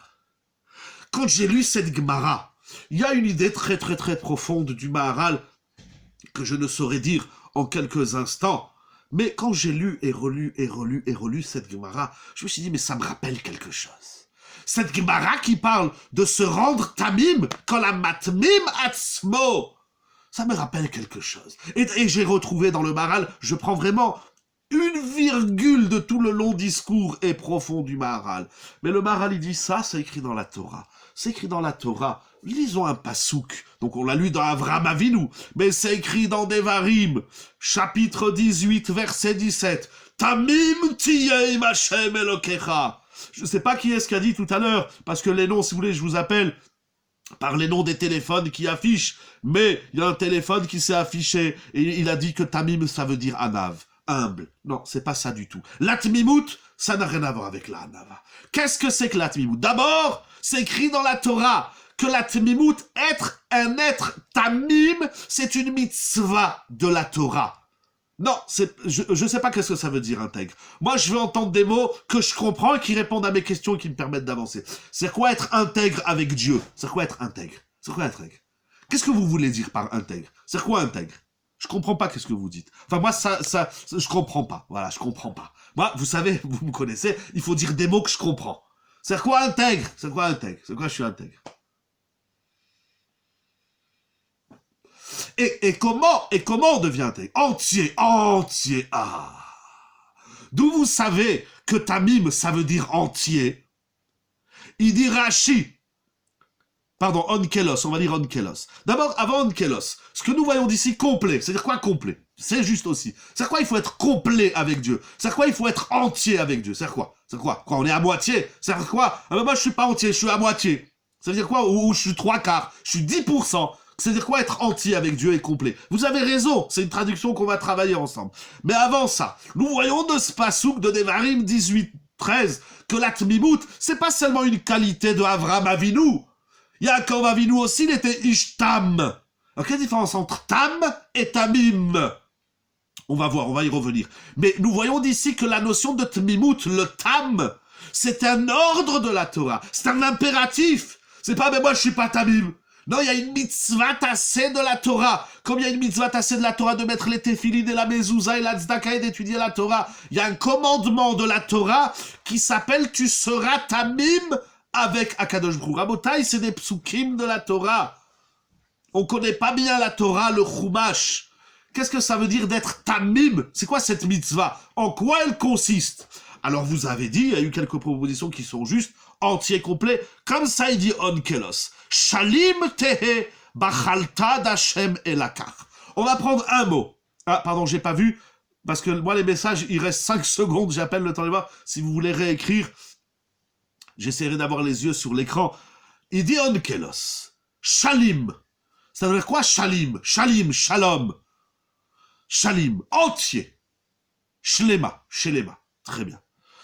Quand j'ai lu cette Gemara, il y a une idée très profonde du Maharal que je ne saurais dire en quelques instants. Mais quand j'ai lu et relu cette Gemara, je me suis dit, mais ça me rappelle quelque chose. Cette Gemara qui parle de se rendre tamim, quand la matmim atzmo, ça me rappelle quelque chose. Et j'ai retrouvé dans le Maharal, je prends vraiment une virgule de tout le long discours et profond du Maharal. Mais le Maharal, il dit ça, c'est écrit dans la Torah. C'est écrit dans la Torah. Lisons un pasouk. Donc on l'a lu dans Avraham Avinu, mais c'est écrit dans Devarim, chapitre 18, verset 17. Tamim tiyeim Hashem Elokecha. Je ne sais pas qui est-ce qui a dit tout à l'heure, parce que les noms, si vous voulez, je vous appelle par les noms des téléphones qui affichent, mais il y a un téléphone qui s'est affiché, et il a dit que Tamim, ça veut dire Anav, humble. Non, c'est pas ça du tout. L'Atmimout, ça n'a rien à voir avec la Anava. Qu'est-ce que c'est que l'Atmimout? D'abord, c'est écrit dans la Torah que la Tmimout, être un être tamim, c'est une mitzvah de la Torah. Non, je sais pas qu'est-ce que ça veut dire intègre. Moi, je veux entendre des mots que je comprends et qui répondent à mes questions et qui me permettent d'avancer. C'est quoi être intègre avec Dieu? C'est quoi être intègre? C'est quoi intègre? Qu'est-ce que vous voulez dire par intègre? C'est quoi intègre? Je comprends pas qu'est-ce que vous dites. Enfin, moi, je comprends pas. Voilà, je comprends pas. Moi, vous savez, vous me connaissez, il faut dire des mots que je comprends. C'est quoi intègre? C'est quoi intègre? C'est quoi je suis intègre? Et comment on devient intègre? Entier. Ah. D'où vous savez que tamim, ça veut dire entier? Il dit Rashi. Pardon, onkelos, on va dire onkelos. D'abord, avant onkelos, ce que nous voyons d'ici, complet. C'est-à-dire quoi complet? C'est juste aussi. C'est quoi il faut être complet avec Dieu? C'est quoi il faut être entier avec Dieu? C'est quoi? C'est quoi? Quand on est à moitié? C'est quoi? Ah ben moi je suis pas entier, je suis à moitié. Ça veut dire quoi? Ou je suis 3/4, je suis 10%. C'est-à-dire quoi être entier avec Dieu et complet? Vous avez raison, c'est une traduction qu'on va travailler ensemble. Mais avant ça, nous voyons de ce pasouk de Devarim 18-13 que la Tmimout, c'est pas seulement une qualité de Avraham Avinu. Yaakov Avinu aussi, il était Ishtam. Alors, quelle différence entre Tam et Tamim? On va voir, on va y revenir. Mais nous voyons d'ici que la notion de Tmimout, le Tam, c'est un ordre de la Torah. C'est un impératif. C'est pas, mais moi je suis pas Tamim. Non, il y a une mitzvah tassée de la Torah. Comme il y a une mitzvah tassée de la Torah de mettre les téphilines et la mezouza et la tzedaka et d'étudier la Torah, il y a un commandement de la Torah qui s'appelle « Tu seras tamim » avec Akadosh Baruch Hu. Rabotai, c'est des psukim de la Torah. On connaît pas bien la Torah, le Chumash. Qu'est-ce que ça veut dire d'être tamim? C'est quoi cette mitzvah? En quoi elle consiste? Alors vous avez dit, il y a eu quelques propositions qui sont justes. entier, complet. Comme ça, il dit onkelos. Shalim tehe bachalta d'Hashem elakach. On va prendre un mot. Ah, pardon, j'ai pas vu, parce que moi, les messages, il reste 5 secondes, j'appelle le temps de voir. Si vous voulez réécrire, j'essaierai d'avoir les yeux sur l'écran. Il dit onkelos. Shalim. Ça veut dire quoi, shalim? Shalim, shalom. Shalim, entier. Shlema, shelema. Très bien.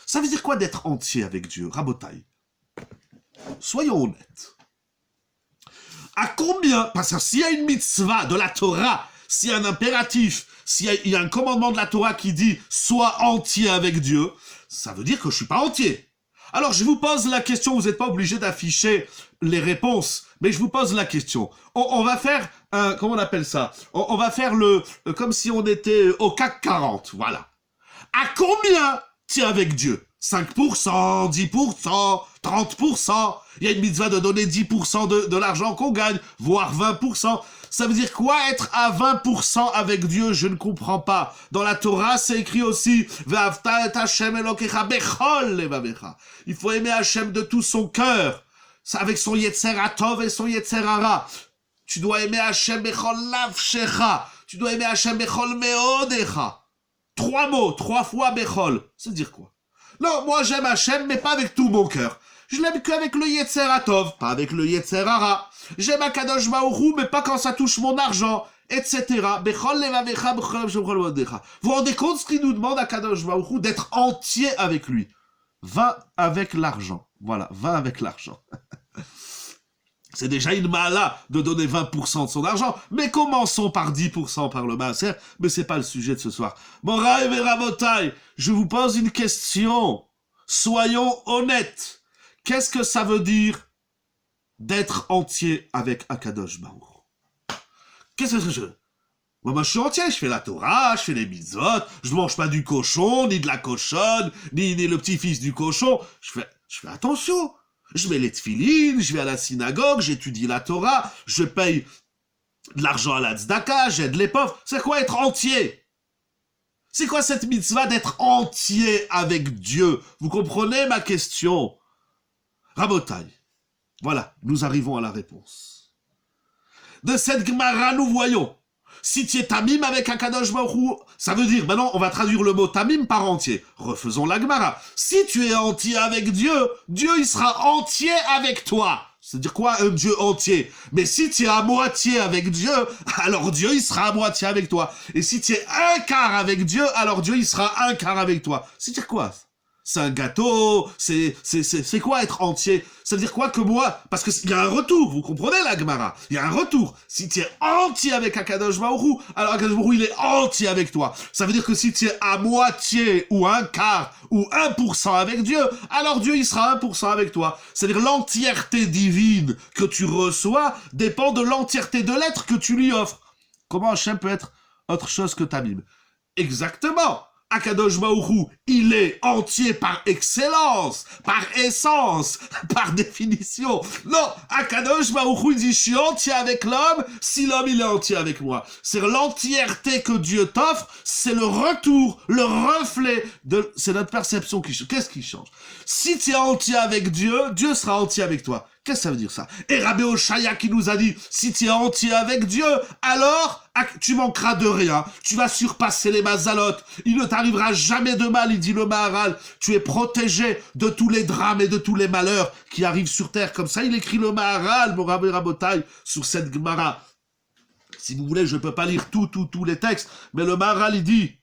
Ça veut dire quoi d'être entier avec Dieu, Rabotai? Soyons honnêtes. À combien, parce que s'il y a une mitzvah de la Torah, s'il y a un impératif, s'il y a un commandement de la Torah qui dit « sois entier avec Dieu », ça veut dire que je suis pas entier. Alors je vous pose la question, vous n'êtes pas obligé d'afficher les réponses, mais je vous pose la question. On va faire, comment on appelle ça? On va faire comme si on était au CAC 40, voilà. À combien tu es avec Dieu? 5%, 10%, 30%. Il y a une mitzvah de donner 10% de l'argent qu'on gagne, voire 20%. Ça veut dire quoi être à 20% avec Dieu? Je ne comprends pas. Dans la Torah, c'est écrit aussi Ve'avta et Hashem Elokecha bechol levavecha. Il faut aimer Hashem de tout son cœur, avec son Yetzer Hatov et son Yetzer Hara. Tu dois aimer Hashem bechol nafshecha. Tu dois aimer Hashem bechol meodecha. 3 mots, 3 fois bechol. Ça veut dire quoi? Non, moi j'aime Hashem, mais pas avec tout mon cœur. Je l'aime qu'avec le Yetzer Hatov, pas avec le Yetzer Hara. J'aime Akadosh Baruch Hu, mais pas quand ça touche mon argent, etc. Bechol levavecha, bechol shemchol vodecha. Vous vous rendez compte ce qu'il nous demande Akadosh Baruch Hu? D'être entier avec lui. Va avec l'argent. Voilà, va avec l'argent. C'est déjà une mala de donner 20% de son argent, mais commençons par 10% par le maaser, mais c'est pas le sujet de ce soir. Moraï et Rabotai, je vous pose une question. Soyons honnêtes. Qu'est-ce que ça veut dire d'être entier avec Akadosh Baruch? Qu'est-ce que je... Moi, je suis entier, je fais la Torah, je fais les mitzvot, je mange pas du cochon, ni de la cochonne, ni le petit-fils du cochon. Je fais attention. Je mets les tefilines, je vais à la synagogue, j'étudie la Torah, je paye de l'argent à la tzedaka, j'aide les pauvres. C'est quoi être entier? C'est quoi cette mitzvah d'être entier avec Dieu? Vous comprenez ma question? Rabotai, voilà, nous arrivons à la réponse. De cette Gemara, nous voyons, si tu es tamim avec Akadosh Baruch Hu, ça veut dire, maintenant on va traduire le mot tamim par entier. Refaisons la Gemara. Si tu es entier avec Dieu, Dieu il sera entier avec toi. C'est-à-dire quoi un Dieu entier? Mais si tu es à moitié avec Dieu, alors Dieu il sera à moitié avec toi. Et si tu es un quart avec Dieu, alors Dieu il sera un quart avec toi. C'est-à-dire quoi? C'est un gâteau, c'est quoi être entier? Ça veut dire quoi que moi, parce qu'il y a un retour, vous comprenez la Gemara? Il y a un retour. Si tu es entier avec Akadosh Baruch Hu, alors Akadosh Baruch Hu, il est entier avec toi. Ça veut dire que si tu es à moitié, ou un quart, ou 1% avec Dieu, alors Dieu, il sera 1% avec toi. C'est-à-dire l'entièreté divine que tu reçois dépend de l'entièreté de l'être que tu lui offres. Comment Hachem peut être autre chose que Tamim? Exactement. Akadosh Baruch Hu, il est entier par excellence, par essence, par définition. Non, Akadosh Baruch Hu dit, je suis entier avec l'homme, si l'homme il est entier avec moi. C'est l'entièreté que Dieu t'offre, c'est le retour, le reflet c'est notre perception qui change. Qu'est-ce qui change? Si tu es entier avec Dieu, Dieu sera entier avec toi. Qu'est-ce que ça veut dire ça? Et Rabbi Oshaya qui nous a dit, si tu es entier avec Dieu, alors tu manqueras de rien. Tu vas surpasser les mazalotes. Il ne t'arrivera jamais de mal, il dit le Maharal. Tu es protégé de tous les drames et de tous les malheurs qui arrivent sur terre. Comme ça, il écrit le Maharal, mon Rabbi Rabotai, sur cette Gemara. Si vous voulez, je ne peux pas lire tous les textes, mais le Maharal, il dit,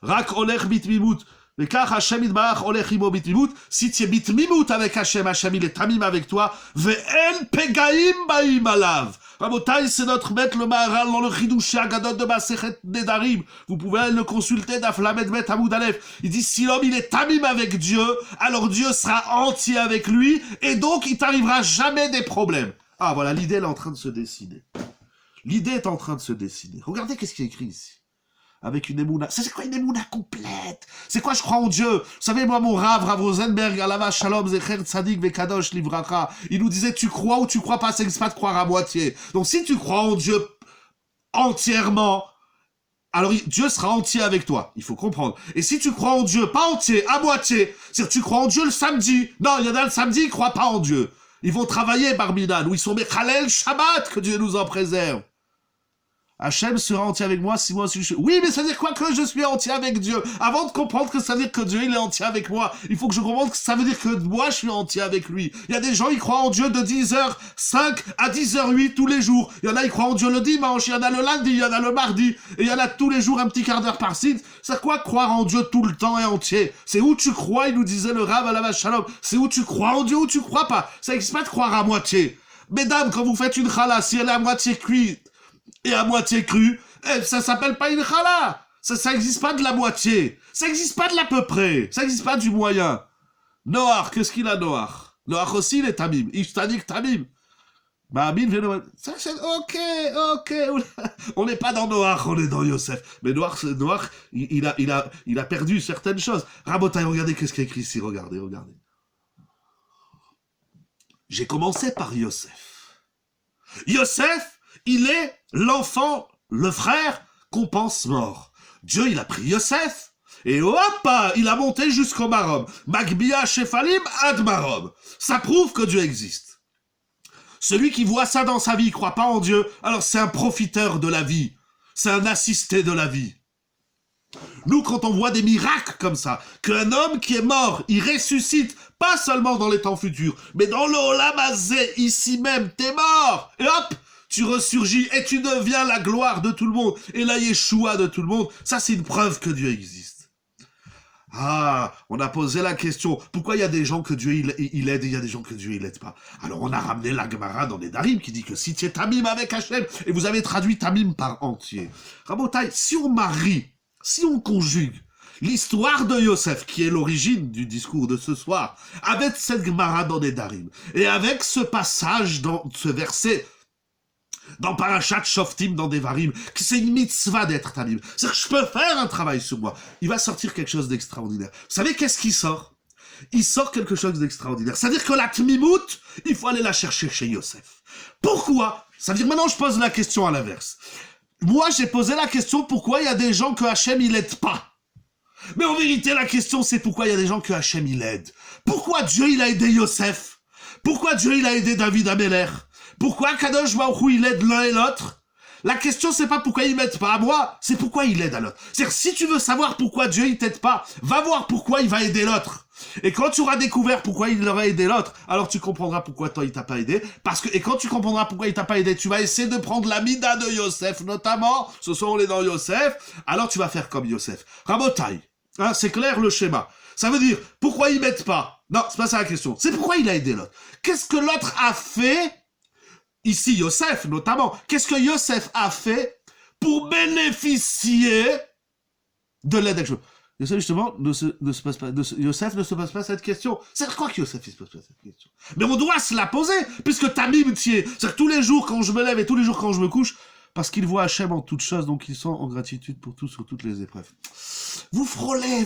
Rak olech bitmimut. Mais car Hachem idbarach olech imo bitmimut, si tu es bitmimut avec Hachem, Hachem il est tamim avec toi, ve'en pegaim baim alav. Rabotai, c'est notre maître le Maharal dans le Chidouché Agadot de Masechet Nedarim. Vous pouvez aller le consulter d'Aflamet Bet Hamoud Aleph. Il dit, si l'homme il est tamim avec Dieu, alors Dieu sera entier avec lui, et donc il t'arrivera jamais des problèmes. Ah voilà, l'idée elle est en train de se dessiner. L'idée est en train de se dessiner. Regardez qu'est-ce qui est écrit ici. Avec une émouna. C'est quoi une émouna complète? C'est quoi je crois en Dieu? Vous savez, moi, mon Rav Rosenberg, Alava Shalom, Zecher Tzadik, Vekadosh, Livracha, il nous disait, tu crois ou tu crois pas, c'est pas de croire à moitié. Donc, si tu crois en Dieu entièrement, alors Dieu sera entier avec toi. Il faut comprendre. Et si tu crois en Dieu, pas entier, à moitié, c'est-à-dire que tu crois en Dieu le samedi. Non, il y en a le samedi, ils croient pas en Dieu. Ils vont travailler, Barminan, ou ils sont Mechalel Shabbat, que Dieu nous en préserve. Hachem sera entier avec moi si moi aussi je suis... Oui, mais ça veut dire quoi que je suis entier avec Dieu? Avant de comprendre que ça veut dire que Dieu, il est entier avec moi, il faut que je comprenne que ça veut dire que moi, je suis entier avec lui. Il y a des gens, ils croient en Dieu de 10h05 à 10h08 tous les jours. Il y en a, ils croient en Dieu le dimanche, il y en a le lundi, il y en a le mardi, et il y en a tous les jours un petit quart d'heure par site. C'est quoi croire en Dieu tout le temps et entier? C'est où tu crois, il nous disait le Rav à la Shalom. C'est où tu crois en Dieu ou tu crois pas. Ça n'existe pas de croire à moitié. Mesdames, quand vous faites une challah, si elle est à moitié cuite et à moitié crue, ça s'appelle pas une challah. Ça existe pas de la moitié. Ça existe pas de l'à peu près. Ça existe pas du moyen. Noach, qu'est-ce qu'il a, Noach? Noach aussi, il est tamim. Ishtanik tamim. Ma'amin vient de... Ça, c'est... Ok. On n'est pas dans Noach, on est dans Yosef. Mais Noach, il a perdu certaines choses. Rabotai, regardez qu'est-ce qu'il y a écrit ici. Regardez. J'ai commencé par Yosef. Yosef, il est l'enfant, le frère qu'on pense mort. Dieu, il a pris Yosef, et hop, il a monté jusqu'au Marom. Magbia Shefalim ad Marom. Ça prouve que Dieu existe. Celui qui voit ça dans sa vie, il croit pas en Dieu, alors c'est un profiteur de la vie. C'est un assisté de la vie. Nous, quand on voit des miracles comme ça, qu'un homme qui est mort, il ressuscite, pas seulement dans les temps futurs, mais dans le Olam Hazé, ici même, t'es mort, et hop, tu ressurgis et tu deviens la gloire de tout le monde et la Yeshua de tout le monde. Ça, c'est une preuve que Dieu existe. Ah, on a posé la question, pourquoi il y a des gens que Dieu il aide et il y a des gens que Dieu il aide pas? Alors on a ramené la Gemara dans les Darim qui dit que si tu es tamim avec Hachem, et vous avez traduit tamim par entier. Rabotai, si on conjugue l'histoire de Yosef, qui est l'origine du discours de ce soir, avec cette Gemara dans les Darim, et avec ce passage dans ce verset dans Parashat Shoftim, dans Devarim, que c'est une mitzvah d'être tamim. C'est-à-dire que je peux faire un travail sur moi. Il va sortir quelque chose d'extraordinaire. Vous savez qu'est-ce qui sort? Il sort quelque chose d'extraordinaire. C'est-à-dire que la tmimout, il faut aller la chercher chez Yosef. Pourquoi? Ça veut dire maintenant je pose la question à l'inverse. Moi j'ai posé la question pourquoi il y a des gens que Hachem il aide pas. Mais en vérité la question c'est pourquoi il y a des gens que Hachem il aide. Pourquoi Dieu il a aidé Yosef? Pourquoi Dieu il a aidé David Améler? Pourquoi Kadosh Baruch Hu, il aide l'un et l'autre? La question, c'est pas pourquoi il m'aide pas à moi, c'est pourquoi il aide à l'autre. C'est-à-dire, si tu veux savoir pourquoi Dieu, il t'aide pas, va voir pourquoi il va aider l'autre. Et quand tu auras découvert pourquoi il aurait aidé l'autre, alors tu comprendras pourquoi toi, il t'a pas aidé. Et quand tu comprendras pourquoi il t'a pas aidé, tu vas essayer de prendre la mida de Yosef, notamment. Ce soir, on est dans Yosef. Alors, tu vas faire comme Yosef. Rabotai. Hein, c'est clair, le schéma. Ça veut dire, pourquoi il m'aide pas? Non, c'est pas ça la question. C'est pourquoi il a aidé l'autre. Qu'est-ce que l'autre a fait? Ici, Yosef, notamment. Qu'est-ce que Yosef a fait pour bénéficier de l'aide d'Hachem? Yosef, justement, Yosef ne se pose pas cette question. C'est quoi que Yosef ne se pose pas cette question? Mais on doit se la poser, puisque Tamim t'y est. C'est-à-dire que tous les jours quand je me lève et tous les jours quand je me couche, parce qu'il voit Hachem en toutes choses, donc ils sont en gratitude pour tout sur toutes les épreuves. Vous frôlez.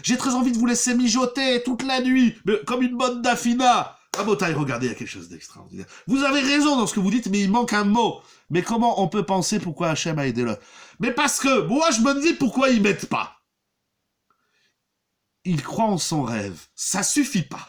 J'ai très envie de vous laisser mijoter toute la nuit, mais comme une bonne Dafina. Rabotai, regardez, il y a quelque chose d'extraordinaire. Vous avez raison dans ce que vous dites, mais il manque un mot. Mais comment on peut penser pourquoi Hachem a aidé l'autre? Mais parce que, moi je me dis pourquoi il m'aide pas. Il croit en son rêve. Ça suffit pas.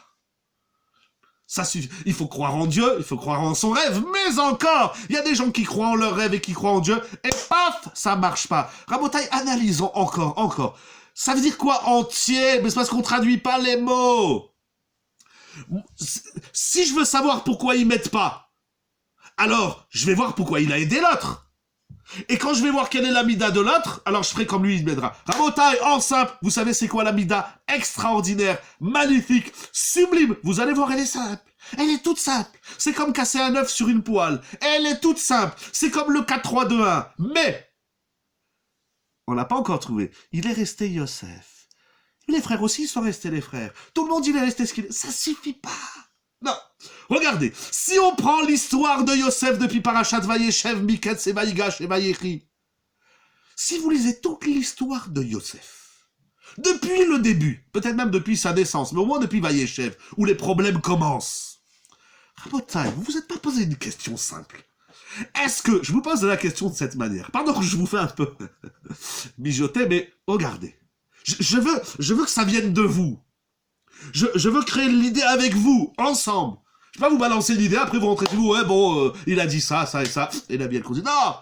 Ça suffit. Il faut croire en Dieu, il faut croire en son rêve, mais encore, il y a des gens qui croient en leur rêve et qui croient en Dieu, et paf, ça marche pas. Rabotai, analysons encore. Ça veut dire quoi entier? Mais c'est parce qu'on traduit pas les mots. Si je veux savoir pourquoi il m'aide pas, alors je vais voir pourquoi il a aidé l'autre. Et quand je vais voir quelle est la mida de l'autre, alors je ferai comme lui, il m'aidera. Rabotai, en simple, vous savez c'est quoi la mida? Extraordinaire, magnifique, sublime. Vous allez voir, elle est simple. Elle est toute simple. C'est comme casser un œuf sur une poêle. Elle est toute simple. C'est comme le 4-3-2-1. Mais, on l'a pas encore trouvé. Il est resté Yosef. Les frères aussi sont restés les frères. Tout le monde, il est resté ce qu'il est. Ça suffit pas. Non. Regardez. Si on prend l'histoire de Yosef depuis Parashat Vayeshev, Miketz et Vayigash et Vayechi, si vous lisez toute l'histoire de Yosef, depuis le début, peut-être même depuis sa naissance, mais au moins depuis Vayeshev, où les problèmes commencent, Rabotai, vous vous êtes pas posé une question simple. Est-ce que, je vous pose la question de cette manière, pardon que je vous fais un peu mijoter, mais regardez, je veux que ça vienne de vous. Je veux créer l'idée avec vous, ensemble. Je vais pas vous balancer l'idée, après vous rentrez chez vous, ouais, bon, il a dit ça, ça et ça, et il a bien causé. Non!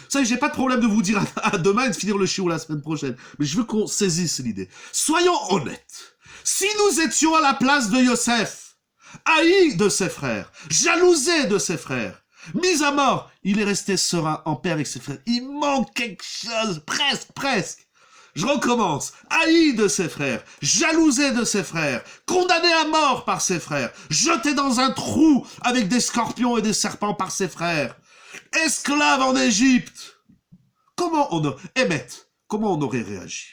Ça, j'ai pas de problème de vous dire à demain et de finir le chiot la semaine prochaine. Mais je veux qu'on saisisse l'idée. Soyons honnêtes. Si nous étions à la place de Yosef, haï de ses frères, jalousé de ses frères, mis à mort, il est resté serein en paix avec ses frères. Il manque quelque chose, presque. Je recommence. Haï de ses frères, jalousé de ses frères, condamné à mort par ses frères, jeté dans un trou avec des scorpions et des serpents par ses frères, esclave en Égypte. Comment on aurait réagi?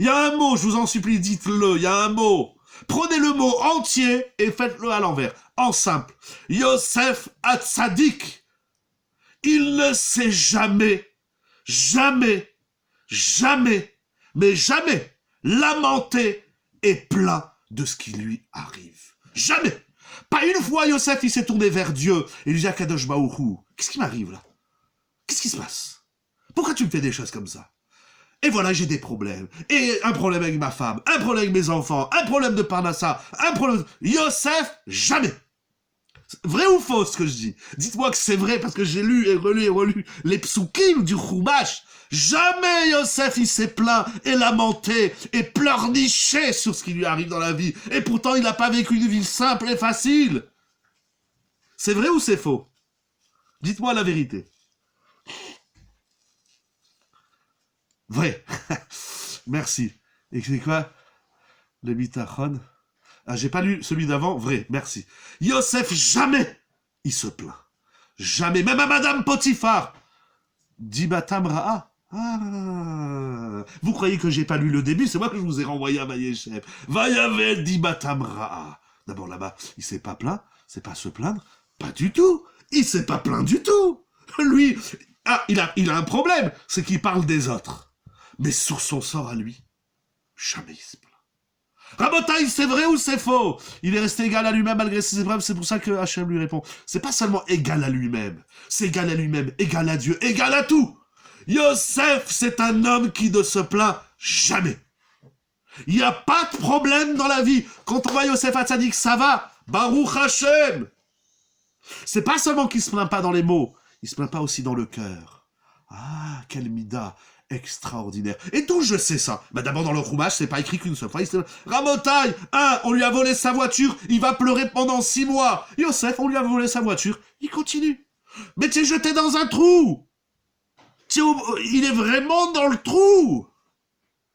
Il y a un mot, je vous en supplie, dites-le, il y a un mot. Prenez le mot entier et faites-le à l'envers, en simple. Yosef Hatzadik, il ne s'est jamais lamenté et plaint de ce qui lui arrive. Jamais. Pas une fois, Yosef, il s'est tourné vers Dieu et lui dit à Kadosh Baruch, qu'est-ce qui m'arrive là? Qu'est-ce qui se passe? Pourquoi tu me fais des choses comme ça? Et voilà, j'ai des problèmes. Et un problème avec ma femme, un problème avec mes enfants, un problème de Parnassa, un problème... Yosef, jamais. Vrai ou faux ce que je dis? Dites-moi que c'est vrai parce que j'ai lu et relu les psukim du Chumash. Jamais Yosef il s'est plaint et lamenté et pleurniché sur ce qui lui arrive dans la vie. Et pourtant il n'a pas vécu une vie simple et facile. C'est vrai ou c'est faux? Dites-moi la vérité. Vrai. Merci. Et c'est quoi? Le bitachon. Ah, j'ai pas lu celui d'avant. Vrai, merci. Yosef, jamais il se plaint. Jamais. Même à Madame Potiphar. Dibatam Ra'a. Ah. Vous croyez que j'ai pas lu le début? C'est moi que je vous ai renvoyé à Vayeshev. Vayavel Dibatam Ra'a. D'abord là-bas, il s'est pas plaint. C'est pas se plaindre. Pas du tout. Il s'est pas plaint du tout. Lui, il a un problème. C'est qu'il parle des autres. Mais sur son sort à lui, jamais il se plaint. Rabotaï, c'est vrai ou c'est faux? Il est resté égal à lui-même malgré ses épreuves, c'est pour ça que Hachem lui répond. C'est pas seulement égal à lui-même, c'est égal à lui-même, égal à Dieu, égal à tout. Yosef, c'est un homme qui ne se plaint jamais. Il n'y a pas de problème dans la vie. Quand on voit Yosef Hatzadik, ça va. Baruch Hachem. C'est pas seulement qu'il se plaint pas dans les mots, il se plaint pas aussi dans le cœur. Ah, quel mida extraordinaire. Et d'où je sais ça? Bah d'abord dans le Chumash, c'est pas écrit qu'une seule fois. Ramotaï, on lui a volé sa voiture, il va pleurer pendant 6 mois. Yosef, on lui a volé sa voiture, il continue. Mais tu es jeté dans un trou. Il est vraiment dans le trou.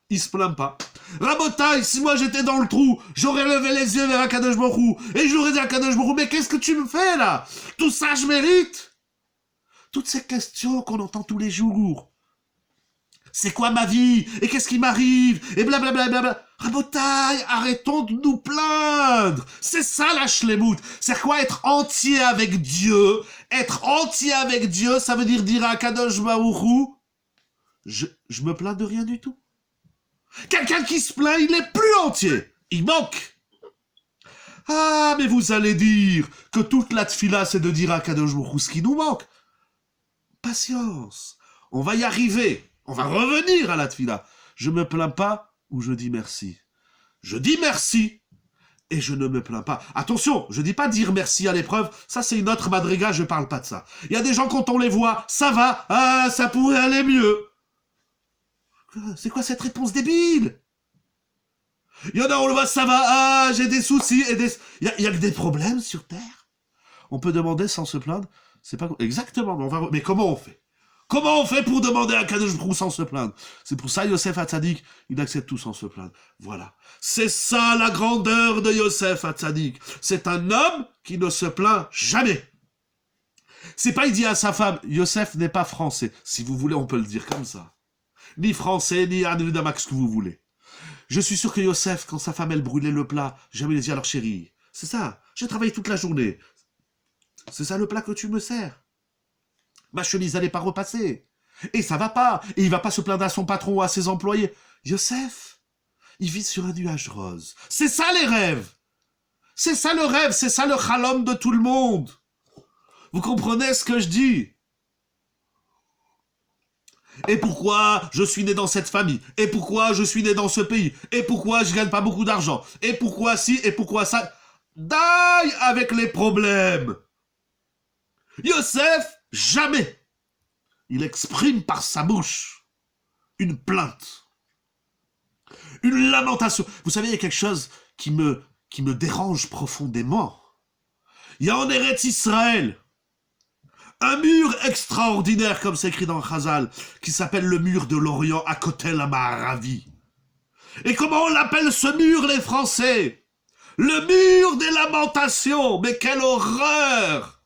Il se plaint pas. Rabotaï, si moi j'étais dans le trou, j'aurais levé les yeux vers Akadosh Baruch Hu, et j'aurais dit à Akadosh Baruch Hu, mais qu'est-ce que tu me fais là? Tout ça je mérite? Toutes ces questions qu'on entend tous les jours. C'est quoi ma vie? Et qu'est-ce qui m'arrive? Et blablabla. Rabotaï, arrêtons de nous plaindre. C'est ça la shlemout. C'est quoi être entier avec Dieu? Être entier avec Dieu, ça veut dire à Kadosh Baruch Hu, je me plains de rien du tout. Quelqu'un qui se plaint, il est plus entier. Il manque. Ah, mais vous allez dire que toute la tfila, c'est de dire à Kadosh Baruch Hu ce qui nous manque. Patience. On va y arriver. On va revenir à la tfila. Je me plains pas ou je dis merci. Je dis merci et je ne me plains pas. Attention, je dis pas dire merci à l'épreuve. Ça, c'est une autre madriga, je parle pas de ça. Il y a des gens, quand on les voit, ça va. Ah, ça pourrait aller mieux. C'est quoi cette réponse débile? Il y en a, on le voit, ça va. Ah, j'ai des soucis. Il y a que des problèmes sur Terre. On peut demander sans se plaindre. C'est pas exactement. Mais comment on fait? Comment on fait pour demander à Kadosh Baruch Hu sans se plaindre? C'est pour ça Yosef Hatzadik, il accepte tout sans se plaindre. Voilà. C'est ça la grandeur de Yosef Hatzadik. C'est un homme qui ne se plaint jamais. C'est pas il dit à sa femme, Yosef n'est pas français. Si vous voulez, on peut le dire comme ça. Ni français, ni Anudamax, ce que vous voulez. Je suis sûr que Yosef, quand sa femme, elle brûlait le plat, jamais il dit, alors chérie, c'est ça, j'ai travaillé toute la journée. C'est ça le plat que tu me sers. Ma chemise, elle n'est pas repassée. Et ça va pas. Et il va pas se plaindre à son patron ou à ses employés. Yosef, il vit sur un nuage rose. C'est ça les rêves. C'est ça le rêve. C'est ça le chalom de tout le monde. Vous comprenez ce que je dis? Et pourquoi je suis né dans cette famille? Et pourquoi je suis né dans ce pays? Et pourquoi je gagne pas beaucoup d'argent? Et pourquoi ci? Et pourquoi ça? Daille avec les problèmes. Yosef, jamais. Il exprime par sa bouche une plainte, une lamentation. Vous savez, il y a quelque chose qui me dérange profondément. Il y a en Eretz Israël un mur extraordinaire, comme c'est écrit dans Chazal, qui s'appelle le mur de l'Orient à Kotel Amaravi. Et comment on l'appelle ce mur, les Français? Le mur des lamentations. Mais quelle horreur!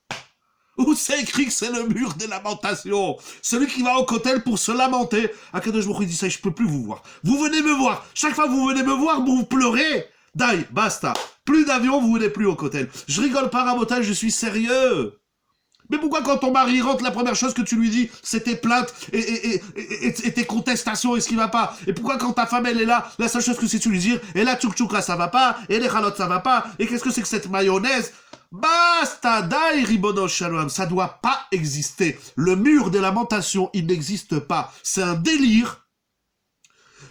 Où c'est écrit que c'est le mur des lamentations? Celui qui va au Kotel pour se lamenter. Akadosh Baruch Hu dit ça, je peux plus vous voir. Vous venez me voir. Chaque fois que vous venez me voir, vous pleurez. Daï, basta. Plus d'avion, vous venez plus au Kotel. Je rigole pas, Rabotage, je suis sérieux. Mais pourquoi quand ton mari rentre, la première chose que tu lui dis, c'est tes plaintes et tes contestations et ce qui va pas? Et pourquoi quand ta femme elle est là, la seule chose que c'est tu lui dire, et là tchouk tchouk là ça va pas, et les chalotes ça va pas, et qu'est-ce que c'est que cette mayonnaise? Basta, daï ribono shalom, ça doit pas exister. Le mur des lamentations, il n'existe pas. C'est un délire.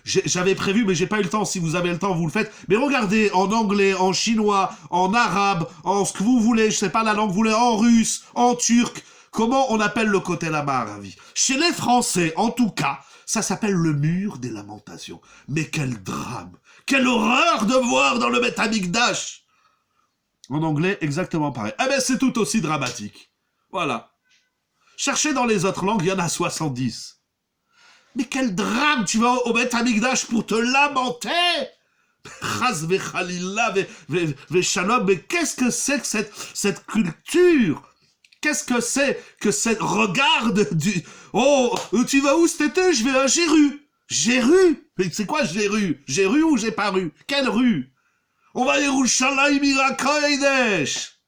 J'avais prévu, mais j'ai pas eu le temps. Si vous avez le temps, vous le faites. Mais regardez, en anglais, en chinois, en arabe, en ce que vous voulez, je sais pas la langue que vous voulez, en russe, en turc, comment on appelle le Kotel Amaravi? Chez les Français, en tout cas, ça s'appelle le mur des lamentations. Mais quel drame! Quelle horreur de voir dans le Beth Amikdash! En anglais, exactement pareil. Eh ben, c'est tout aussi dramatique. Voilà. Cherchez dans les autres langues, il y en a 70. Mais quel drame, tu vas au Beth Amikdash pour te lamenter? Chas vechalila vechalom, mais qu'est-ce que c'est que cette culture? Qu'est-ce que c'est que cette regarde du... Oh, tu vas où cet été? Je vais à Jéru. Jéru? Mais c'est quoi Jéru? Jéru ou j'ai pas rue? Quelle rue? On va à Yerushalayim Irakoidesh.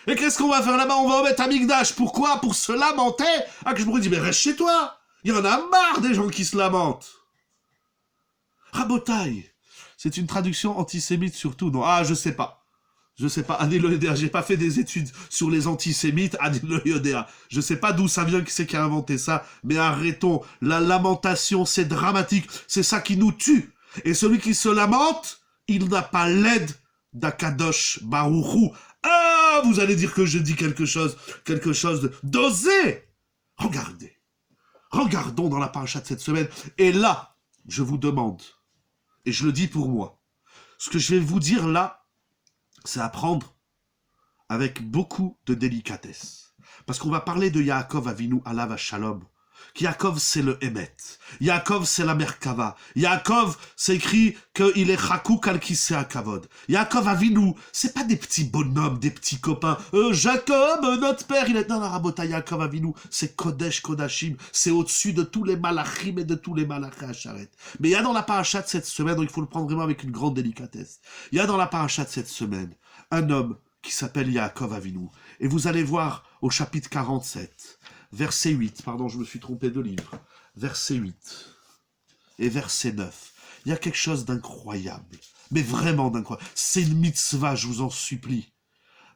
Et qu'est-ce qu'on va faire là-bas? On va au Beth Amikdash. Pourquoi? Pour se lamenter? Ah, que je pourrais dire, mais reste chez toi. Il y en a marre des gens qui se lamentent. Rabotaille, c'est une traduction antisémite surtout, non? Ah, je sais pas. Je sais pas. Ani lo yodea. J'ai pas fait des études sur les antisémites. Ani lo yodea. Je sais pas d'où ça vient, qui c'est qui a inventé ça. Mais arrêtons. La lamentation, c'est dramatique. C'est ça qui nous tue. Et celui qui se lamente, il n'a pas l'aide d'Akadosh Baruch Hu. Ah, vous allez dire que je dis quelque chose d'osé. Regardez. Regardons dans la paracha de cette semaine. Et là, je vous demande, et je le dis pour moi, ce que je vais vous dire là, c'est à prendre avec beaucoup de délicatesse. Parce qu'on va parler de Yaakov Avinu Alav Shalom. Yaakov, c'est le Emet. Yaakov, c'est la Merkava. Yaakov, c'est écrit qu'il est Chakouk al Kiseh HaKavod. Yaakov Avinu, c'est pas des petits bonhommes, des petits copains. Jacob, notre père, il est dans la rabota. Yaakov Avinu, c'est Kodesh Kodashim. C'est au-dessus de tous les malachim et de tous les malachim Hacharet. Mais il y a dans la paracha de cette semaine, donc il faut le prendre vraiment avec une grande délicatesse. Il y a dans la paracha de cette semaine un homme qui s'appelle Yaakov Avinu. Et vous allez voir au chapitre 47, verset 8, pardon, je me suis trompé de livre, verset 8 et verset 9. Il y a quelque chose d'incroyable, mais vraiment d'incroyable. C'est une mitzvah, je vous en supplie.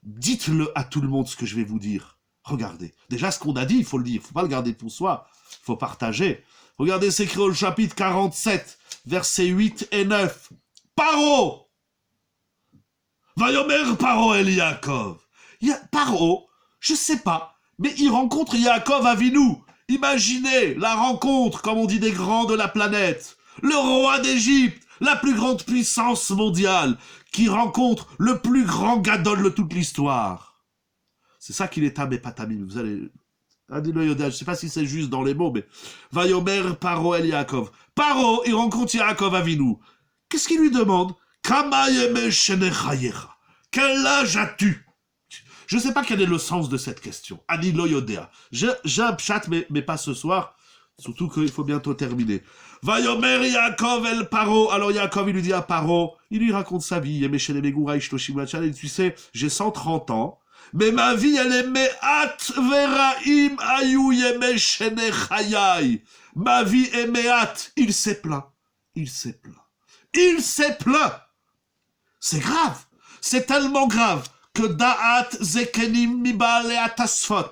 Dites-le à tout le monde ce que je vais vous dire. Regardez. Déjà, ce qu'on a dit, il faut le dire. Il ne faut pas le garder pour soi. Il faut partager. Regardez, c'est écrit au chapitre 47, versets 8 et 9. Paro! Vayomer Paro el Yaakov. Paro, je sais pas, mais il rencontre Yaakov Avinu. Imaginez la rencontre, comme on dit, des grands de la planète. Le roi d'Égypte, la plus grande puissance mondiale, qui rencontre le plus grand gadol de toute l'histoire. C'est ça qu'il est tamé patamim. Vous allez... je ne sais pas si c'est juste dans les mots, mais... Vayomer Paro el Yaakov. Paro, il rencontre Yaakov Avinu. Qu'est-ce qu'il lui demande? Quel âge as-tu? Je ne sais pas quel est le sens de cette question. Ani lo yodea. J'ai un pshat, mais pas ce soir. Surtout qu'il faut bientôt terminer. Vayomer Yaakov el Paro. Alors Yaakov, il lui dit à Paro, il lui raconte sa vie. Tu sais, j'ai 130 ans, mais ma vie, elle est me'at veraim ayu yeme shene chayai. Ma vie est me'at. Il s'est plaint. Il s'est plaint. Il s'est plaint. C'est grave. C'est tellement grave que Da'at Zekenim Mibale Atasfot,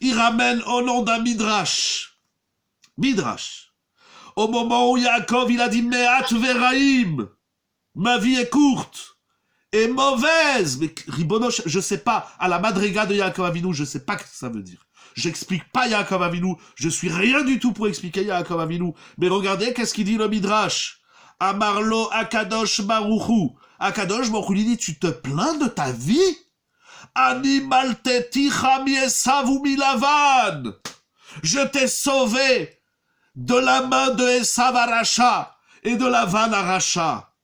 il ramène au nom d'un Midrash. Midrash. Au moment où Yaakov, il a dit Me'at Veraim, ma vie est courte et mauvaise. Mais Ribono, je sais pas, à la madriga de Yaakov Avinu, je sais pas ce que ça veut dire. J'explique pas Yaakov Avinu, je suis rien du tout pour expliquer Yaakov Avinu. Mais regardez, qu'est-ce qu'il dit le Midrash? Amarlo Akadosh Baruchu. Akadosh Baruchu lui dit, tu te plains de ta vie? Animal teticha miesav ou milavan. Je t'ai sauvé de la main de Esav Aracha et de Lavan Aracha.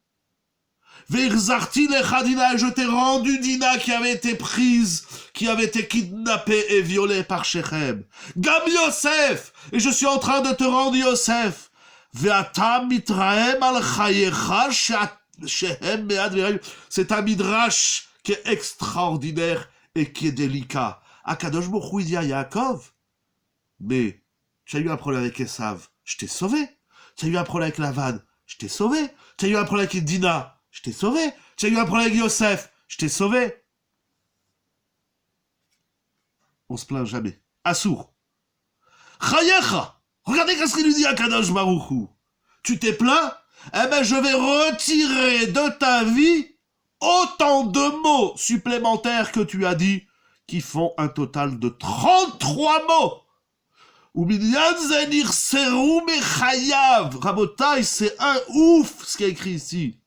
Verzarti lechadina, et je t'ai rendu Dina qui avait été prise, qui avait été kidnappée et violée par Shechem. Gam Yosef, et je suis en train de te rendre Yosef. Ve'ata mitrahem al chayecha shehem me'ad veraim. C'est un midrash qui est extraordinaire et qui est délicat. Akadosh Baruch Hu, il dit à Yaakov, mais tu as eu un problème avec Esav, je t'ai sauvé. Tu as eu un problème avec Lavan, je t'ai sauvé. Tu as eu un problème avec Dina, je t'ai sauvé. Tu as eu un problème avec Yosef, je t'ai sauvé. On se plaint jamais. Assour. Chayecha. Regardez qu'est-ce qu'il lui dit à Kadosh Baruch Hu. Tu t'es plaint? Eh ben, je vais retirer de ta vie autant de mots supplémentaires que tu as dit, qui font un total de 33 mots. Rabotai, c'est un ouf ce qui est écrit ici.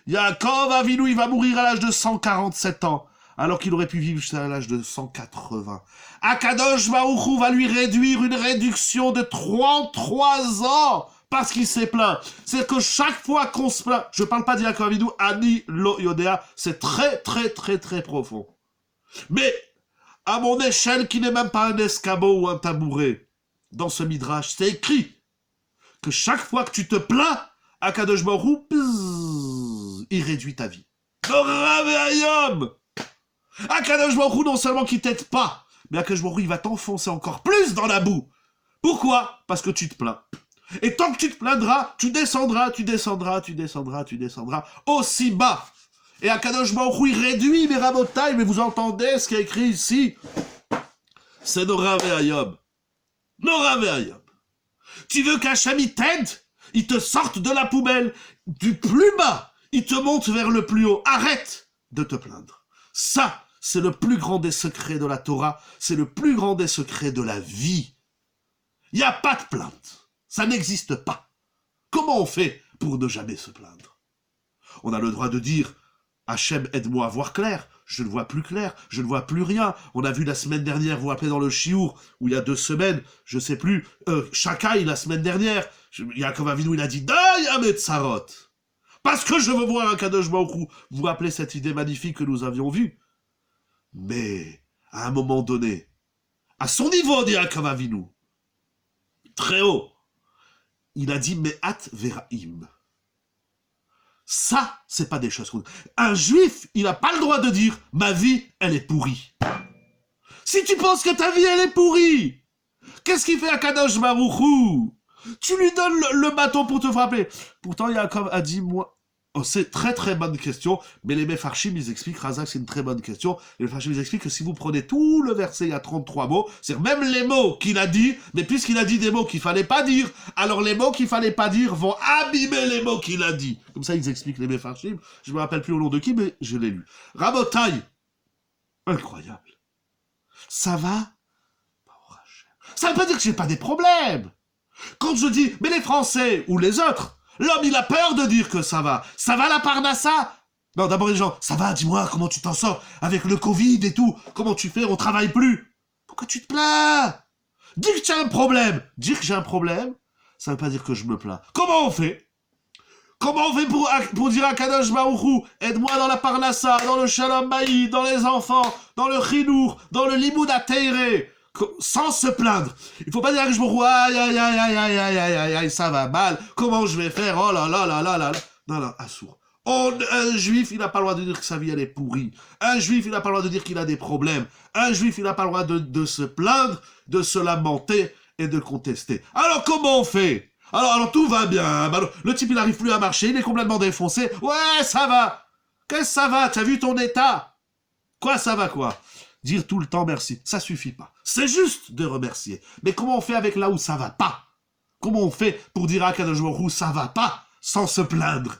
Yaakov Avinu, il va mourir à l'âge de 147 ans, alors qu'il aurait pu vivre jusqu'à l'âge de 180. Akadosh Baruch Hu va lui réduire une réduction de 33 ans, parce qu'il s'est plaint. C'est que chaque fois qu'on se plaint, je parle pas d'Yaakov Avinu, Ani Lo Yodea, c'est très très très très profond. Mais, à mon échelle, qui n'est même pas un escabeau ou un tabouret, dans ce midrash, c'est écrit que chaque fois que tu te plains, Akadosh Baruch Hu, il réduit ta vie. Ayom, Akadosh Baruch Hu, non seulement qu'il t'aide pas, mais Akadosh Baruch Hu, il va t'enfoncer encore plus dans la boue. Pourquoi? Parce que tu te plains. Et tant que tu te plaindras, tu descendras aussi bas. Et Akadosh Baruch Hu, il réduit mes rabotailles, mais vous entendez ce qui est écrit ici? C'est Nora Ve'ayom. Nora Ve'ayom. Tu veux qu'Hachem il t'aide? Il te sorte de la poubelle, du plus bas, il te monte vers le plus haut. Arrête de te plaindre. Ça, c'est le plus grand des secrets de la Torah, c'est le plus grand des secrets de la vie. Il n'y a pas de plainte. Ça n'existe pas. Comment on fait pour ne jamais se plaindre? On a le droit de dire, Hachem, aide-moi à voir clair. Je ne vois plus clair, je ne vois plus rien. On a vu la semaine dernière, vous vous rappelez dans le Chiour, où il y a 2 semaines, je sais plus, Shakai, la semaine dernière, Yaakov Avinu, il a dit, Dai Ametzarot. Parce que je veux voir un Kadosh Baruch Hu. Vous vous rappelez cette idée magnifique que nous avions vue? Mais, à un moment donné, à son niveau de Yaakov Avinu, très haut, il a dit, Me'at Veraim. Ça, c'est pas des choses qu'on... Un juif, il n'a pas le droit de dire « Ma vie, elle est pourrie ». Si tu penses que ta vie, elle est pourrie, qu'est-ce qu'il fait à Kadosh Baruch Hu? Tu lui donnes le bâton pour te frapper. Pourtant, Yaakov a dit « Moi... » Oh, c'est très très bonne question, mais les Mefarshim, ils expliquent, Razak, c'est une très bonne question, les Mefarshim, ils expliquent que si vous prenez tout le verset, il y a 33 mots, c'est même les mots qu'il a dit, mais puisqu'il a dit des mots qu'il fallait pas dire, alors les mots qu'il fallait pas dire vont abîmer les mots qu'il a dit. Comme ça, ils expliquent les Mefarshim, je me rappelle plus au nom de qui, mais je l'ai lu. Rabotai, incroyable. Ça va? Ça veut pas dire que j'ai pas des problèmes. Quand je dis, mais les Français, ou les autres, l'homme, il a peur de dire que ça va. Ça va la parnassa? Non, d'abord les gens, ça va, dis-moi, comment tu t'en sors avec le Covid et tout? Comment tu fais? On travaille plus. Pourquoi tu te plains? Dis que tu as un problème. Dire que j'ai un problème, ça veut pas dire que je me plains. Comment on fait? Comment on fait pour dire à Kadosh Baruch Hu, aide-moi dans la parnassa, dans le shalom baï, dans les enfants, dans le chinour, dans le limud ateire, sans se plaindre. Il faut pas dire que je me roue, aïe, ça va mal, comment je vais faire, oh là là là là là. Non, non, assour. Un juif, il n'a pas le droit de dire que sa vie, elle est pourrie. Un juif, il n'a pas le droit de dire qu'il a des problèmes. Un juif, il n'a pas le droit de se plaindre, de se lamenter et de contester. Alors, comment on fait? Alors, tout va bien. Alors, le type, il n'arrive plus à marcher, il est complètement défoncé. Ouais, ça va. Qu'est-ce que ça va? Tu as vu ton état? Quoi, ça va quoi? Dire tout le temps merci, ça suffit pas. C'est juste de remercier. Mais comment on fait avec là où ça va pas? Comment on fait pour dire à Kadosh Baruch Hu ça va pas sans se plaindre?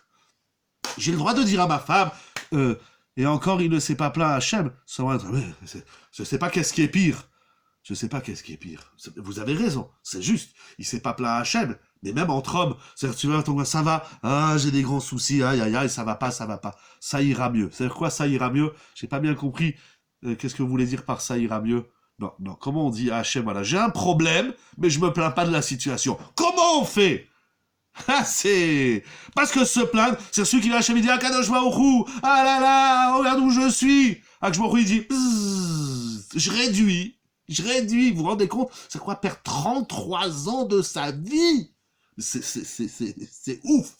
J'ai le droit de dire à ma femme, et encore il ne s'est pas plaint à Hachem, je sais pas qu'est-ce qui est pire. Je sais pas qu'est-ce qui est pire. Vous avez raison, c'est juste. Il s'est pas plaint à Hachem, mais même entre hommes, c'est-à-dire tu vois, ton gars, ça va, ah j'ai des grands soucis, aïe aïe aïe, ça va pas, ça ira mieux. C'est-à-dire quoi, ça ira mieux? J'ai pas bien compris. Qu'est-ce que vous voulez dire par ça ira mieux? Non, non, comment on dit à Hachem, voilà, j'ai un problème, mais je me plains pas de la situation. Comment on fait? Ah, c'est... Parce que se plaindre, c'est celui qui va à Hachem, il dit, ah, Kadosh Baruch Hu, ah là là, regarde où je suis. Akadosh Baruch Hu, il dit, je réduis, vous vous rendez compte? C'est quoi, perdre 33 ans de sa vie? C'est ouf.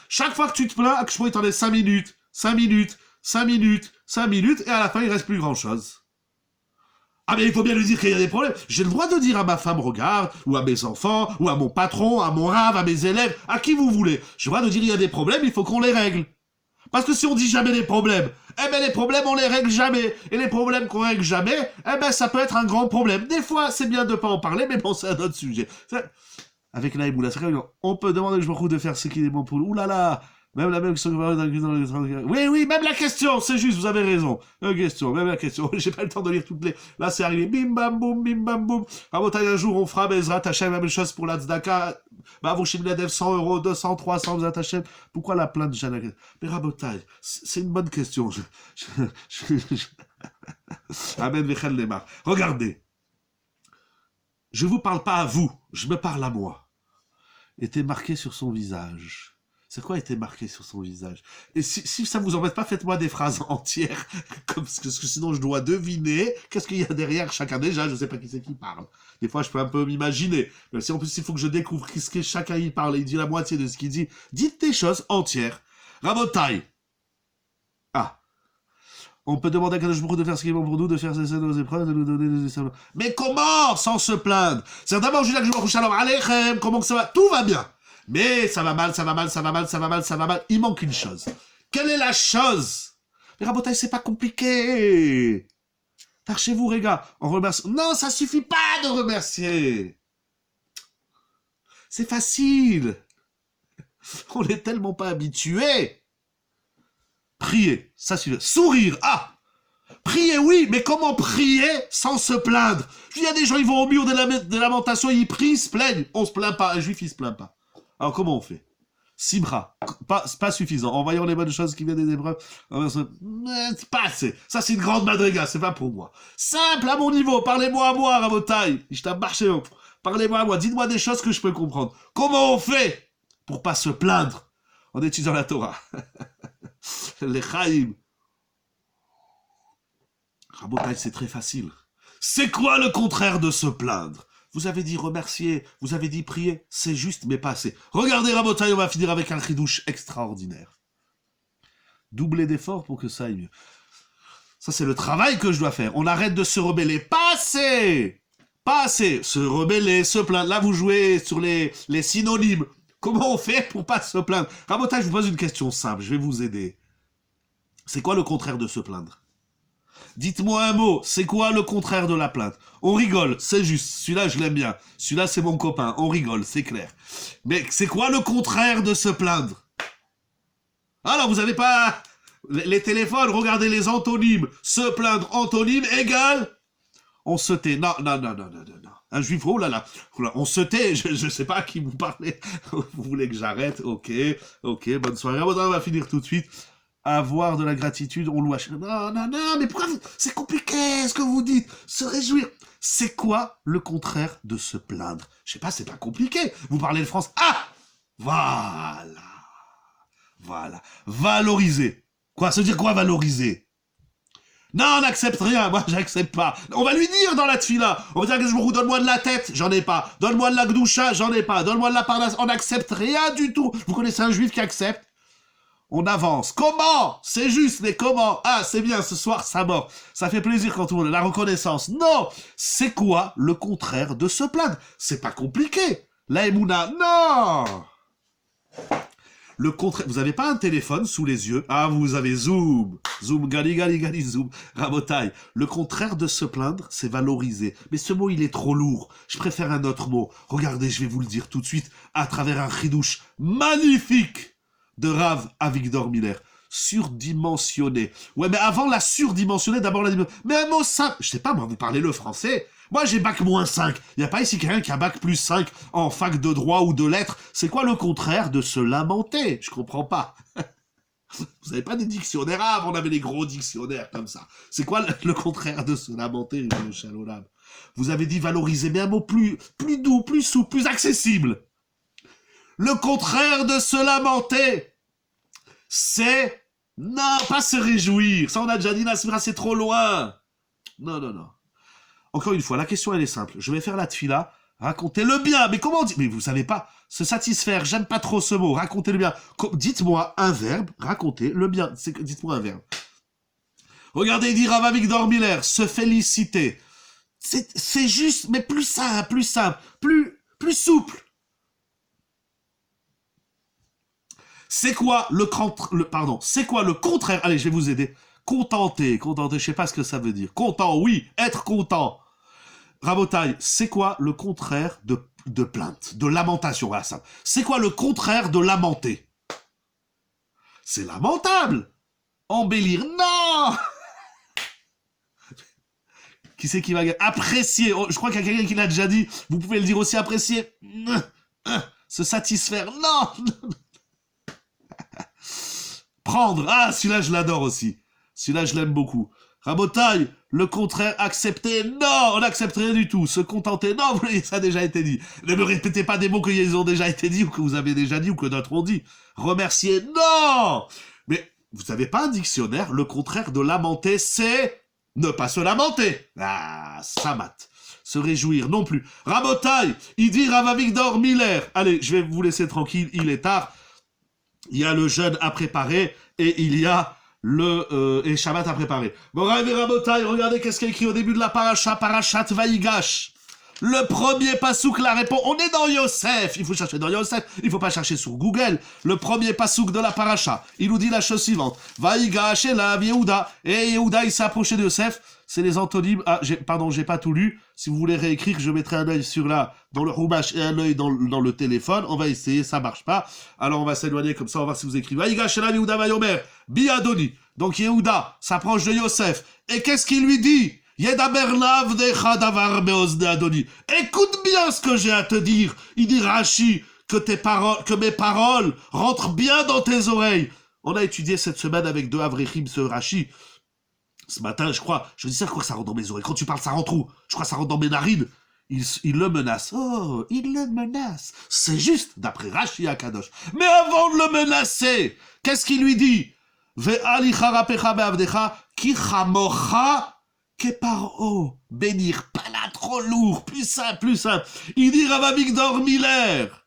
Chaque fois que tu te plains, Akadosh Baruch Hu, il t'en est 5 minutes, 5 minutes, 5 minutes, 5 minutes, et à la fin, il reste plus grand-chose. Ah mais il faut bien lui dire qu'il y a des problèmes. J'ai le droit de dire à ma femme, regarde, ou à mes enfants, ou à mon patron, à mon rave, à mes élèves, à qui vous voulez. J'ai le droit de dire il y a des problèmes, il faut qu'on les règle. Parce que si on dit jamais les problèmes, eh ben les problèmes on les règle jamais. Et les problèmes qu'on règle jamais, eh ben ça peut être un grand problème. Des fois c'est bien de pas en parler, mais bon c'est un autre sujet. Avec la Eboula, on peut demander je me de faire ce qui est bon pour nous. Ouh là là. Même la même question. Oui, même la question, c'est juste, vous avez raison. Même la question. J'ai pas le temps de lire toutes les. Là, c'est arrivé. Bim bam boum, bim bam boum. Rabotaille, un jour, on fera Bezrat Hachem, la même chose pour la Tzedaka. Bah, vous chez Miladev, 100 €, 200, 300, Bezrat Hachem. Pourquoi la plainte de Jeanne? Mais Rabotaille, c'est une bonne question. Amen, Vechel Lemar. Regardez. Je vous parle pas à vous, je me parle à moi. Était marqué sur son visage. C'est quoi était marqué sur son visage? Et si ça vous embête pas, faites-moi des phrases entières, parce que sinon je dois deviner qu'est-ce qu'il y a derrière chacun. Déjà, je sais pas qui c'est qui parle. Des fois, je peux un peu m'imaginer. Mais si en plus, il faut que je découvre qu'est-ce que chacun y parle, et il dit la moitié de ce qu'il dit, dites des choses entières. Rabotaille. Ah. On peut demander à Kadosh Baruch Hu de faire ce qui est bon pour nous, de faire nos épreuves, de nous donner des épreuves. Mais comment, sans se plaindre? C'est d'abord, je dis à Kadosh Baruch Hu, Shalom Aleichem, comment que ça va? Tout va bien. Mais ça va mal. Il manque une chose. Quelle est la chose? Mais Rabotaï, c'est pas compliqué. Par chez vous, les gars, on remercie. Non, ça suffit pas de remercier. C'est facile. On est tellement pas habitués. Prier, ça suffit. Sourire, ah. Prier, oui, mais comment prier sans se plaindre? Il y a des gens, ils vont au mur de lamentation, ils prient, ils se plaignent. On se plaint pas, un juif, il se plaint pas. Alors, comment on fait? Sibra, pas suffisant. En voyant les bonnes choses qui viennent des épreuves, c'est pas assez. Ça, c'est une grande madriga, c'est pas pour moi. Simple, à mon niveau, parlez-moi à moi, Rabotaï. Je t'ai marché. Parlez-moi à moi, dites-moi des choses que je peux comprendre. Comment on fait pour pas se plaindre en étudiant la Torah? Les Chaïm. Rabotaï, c'est très facile. C'est quoi le contraire de se plaindre? Vous avez dit remercier, vous avez dit prier, c'est juste, mais pas assez. Regardez, Rabotaï, on va finir avec un chidouche extraordinaire. Doubler d'efforts pour que ça aille mieux. Ça, c'est le travail que je dois faire. On arrête de se rebeller. Pas assez! Pas assez. Se rebeller, se plaindre. Là, vous jouez sur les synonymes. Comment on fait pour pas se plaindre? Rabotaï, je vous pose une question simple, je vais vous aider. C'est quoi le contraire de se plaindre? Dites-moi un mot, c'est quoi le contraire de la plainte? On rigole, c'est juste, celui-là je l'aime bien, celui-là c'est mon copain, on rigole, c'est clair. Mais c'est quoi le contraire de se plaindre? Alors vous avez pas les téléphones, regardez les antonymes, se plaindre, antonyme égale, on se tait, non. Un juif, oh là là, on se tait, je sais pas à qui vous parlez, vous voulez que j'arrête, ok, bonne soirée, on va finir tout de suite. Avoir de la gratitude, on loue. Non, mais pourquoi c'est compliqué ce que vous dites? Se réjouir. C'est quoi le contraire de se plaindre? Je sais pas, c'est pas compliqué. Vous parlez de France. Ah! Voilà. Valoriser. Quoi? Ça veut dire quoi, valoriser? Non, on n'accepte rien. Moi, j'accepte pas. On va lui dire dans la tfila. On va dire que je me donne-moi de la tête. J'en ai pas. Donne-moi de la gdoucha. J'en ai pas. Donne-moi de la parnasse. On n'accepte rien du tout. Vous connaissez un juif qui accepte? On avance. Comment? C'est juste, mais comment? Ah, c'est bien, ce soir, ça mort. Ça fait plaisir quand on a la reconnaissance. Non! C'est quoi le contraire de se plaindre? C'est pas compliqué. La émouna, non! Le contraire, vous avez pas un téléphone sous les yeux? Ah, vous avez Zoom. Zoom, gali, gali, gali, Zoom. Rabotaille. Le contraire de se plaindre, c'est valoriser. Mais ce mot, il est trop lourd. Je préfère un autre mot. Regardez, je vais vous le dire tout de suite à travers un chidouche magnifique de Rav Avigdor Miller. Surdimensionné. Ouais, mais avant la surdimensionné, d'abord la dimension. Mais un mot simple. Je sais pas, moi, vous parlez le français. Moi, j'ai bac -5. Il n'y a pas ici quelqu'un qui a bac +5 en fac de droit ou de lettres. C'est quoi le contraire de se lamenter? Je comprends pas. Vous n'avez pas des dictionnaires? Ah, on avait les gros dictionnaires comme ça. C'est quoi le contraire de se lamenter, le Shalom? Vous avez dit valoriser, mais un mot plus doux, plus souple, plus accessible. Le contraire de se lamenter, c'est... Non, pas se réjouir. Ça, on a déjà dit, Nasmira, c'est trop loin. Non, non, non. Encore une fois, la question, elle est simple. Je vais faire la tfila, racontez le bien. Mais comment on dit? Mais vous savez pas, se satisfaire, j'aime pas trop ce mot, racontez le bien. Dites-moi un verbe, racontez le bien. Dites-moi un verbe. Regardez, il dit Rav Avigdor Miller, se féliciter. C'est juste, mais plus simple, plus souple. C'est quoi c'est quoi le contraire? Allez, je vais vous aider. Contenter, je sais pas ce que ça veut dire. Content, oui, être content. Rabotaille, c'est quoi le contraire de plainte, de lamentation? Voilà ça. C'est quoi le contraire de lamenter? C'est lamentable. Embellir, non. Qui c'est qui va apprécier? Je crois qu'il y a quelqu'un qui l'a déjà dit. Vous pouvez le dire aussi, apprécier. Se satisfaire, non. Prendre, ah, celui-là je l'adore aussi. Celui-là je l'aime beaucoup. Rabotaille, le contraire, accepter, non, on n'accepte rien du tout. Se contenter, non, ça a déjà été dit. Ne me répétez pas des mots qu'ils ont déjà été dit, ou que vous avez déjà dit, ou que d'autres ont dit. Remercier, non. Mais vous n'avez pas un dictionnaire, le contraire de lamenter, c'est ne pas se lamenter. Ah, ça mate. Se réjouir, non plus. Rabotaille, il dit Rav Avigdor Miller. Allez, je vais vous laisser tranquille, il est tard. Il y a le jeûne à préparer, et il y a et Shabbat à préparer. Bon, Rabotaille, regardez qu'est-ce qu'il y a écrit au début de la paracha, Parashat Vaïgash. Le premier pasouk la répond. On est dans Yosef. Il faut chercher dans Yosef. Il faut pas chercher sur Google. Le premier pasouk de la paracha. Il nous dit la chose suivante. Vaïgash et la Yehuda. Et Yehuda, il s'est approché de Yosef. C'est les antonymes. Ah, j'ai pas tout lu. Si vous voulez réécrire, je mettrai un œil dans le Rubash et un œil dans le téléphone. On va essayer, ça marche pas. Alors on va s'éloigner comme ça, on va voir si vous écrivez. Vaïgash et la Yehuda Vayomer. Biadoni. Donc Yehuda s'approche de Yosef. Et qu'est-ce qu'il lui dit? Écoute bien ce que j'ai à te dire. Il dit Rashi que mes paroles rentrent bien dans tes oreilles. On a étudié cette semaine avec deux Avrechim ce Rashi. Ce matin, je dis ça, je crois que ça rentre dans mes oreilles. Quand tu parles, ça rentre où? Je crois que ça rentre dans mes narines. Il le menace. Oh, il le menace. C'est juste, d'après Rashi Akadosh. Mais avant de le menacer, qu'est-ce qu'il lui dit? Ve'alicha rapecha be'avdecha ki chamocha Keparo, bénir, pas là, trop lourd, plus simple. Il dit Rav Avigdor Miller.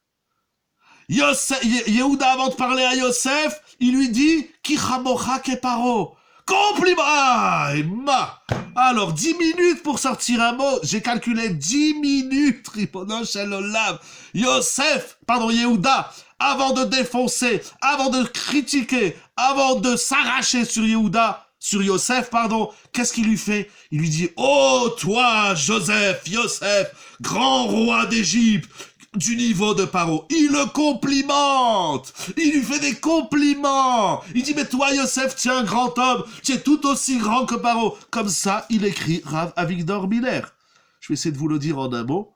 Yehuda, avant de parler à Yosef, il lui dit Kichamocha Keparo. Compliment. Ah, Emma. Alors, 10 minutes pour sortir un mot. J'ai calculé 10 minutes, Ripono Shalom. Yehuda, avant de défoncer, avant de critiquer, avant de s'arracher sur Yosef, qu'est-ce qu'il lui fait? Il lui dit, oh, toi, Yosef, grand roi d'Égypte, du niveau de Paro. Il le complimente. Il lui fait des compliments. Il dit, mais toi, Yosef, tu es un grand homme. Tu es tout aussi grand que Paro. Comme ça, il écrit Rav Avigdor Miller. Je vais essayer de vous le dire en un mot.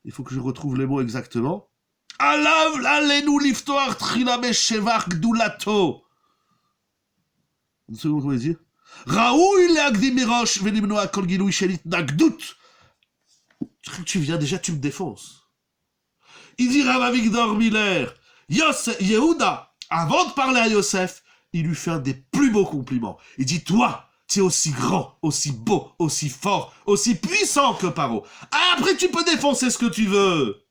Il faut que je retrouve les mots exactement. Alav l'alenu liftoar trila beshevar gdulato. Une seconde, comment dire? Raoui leagdim mirosh velimnoa kol gilui shelit nagdut. Tu viens déjà, tu me défonces. Il dit Rav Avigdor Miller, Yehuda, avant de parler à Yosef, il lui fait un des plus beaux compliments. Il dit, toi, tu es aussi grand, aussi beau, aussi fort, aussi puissant que Paro. Après, tu peux défoncer ce que tu veux.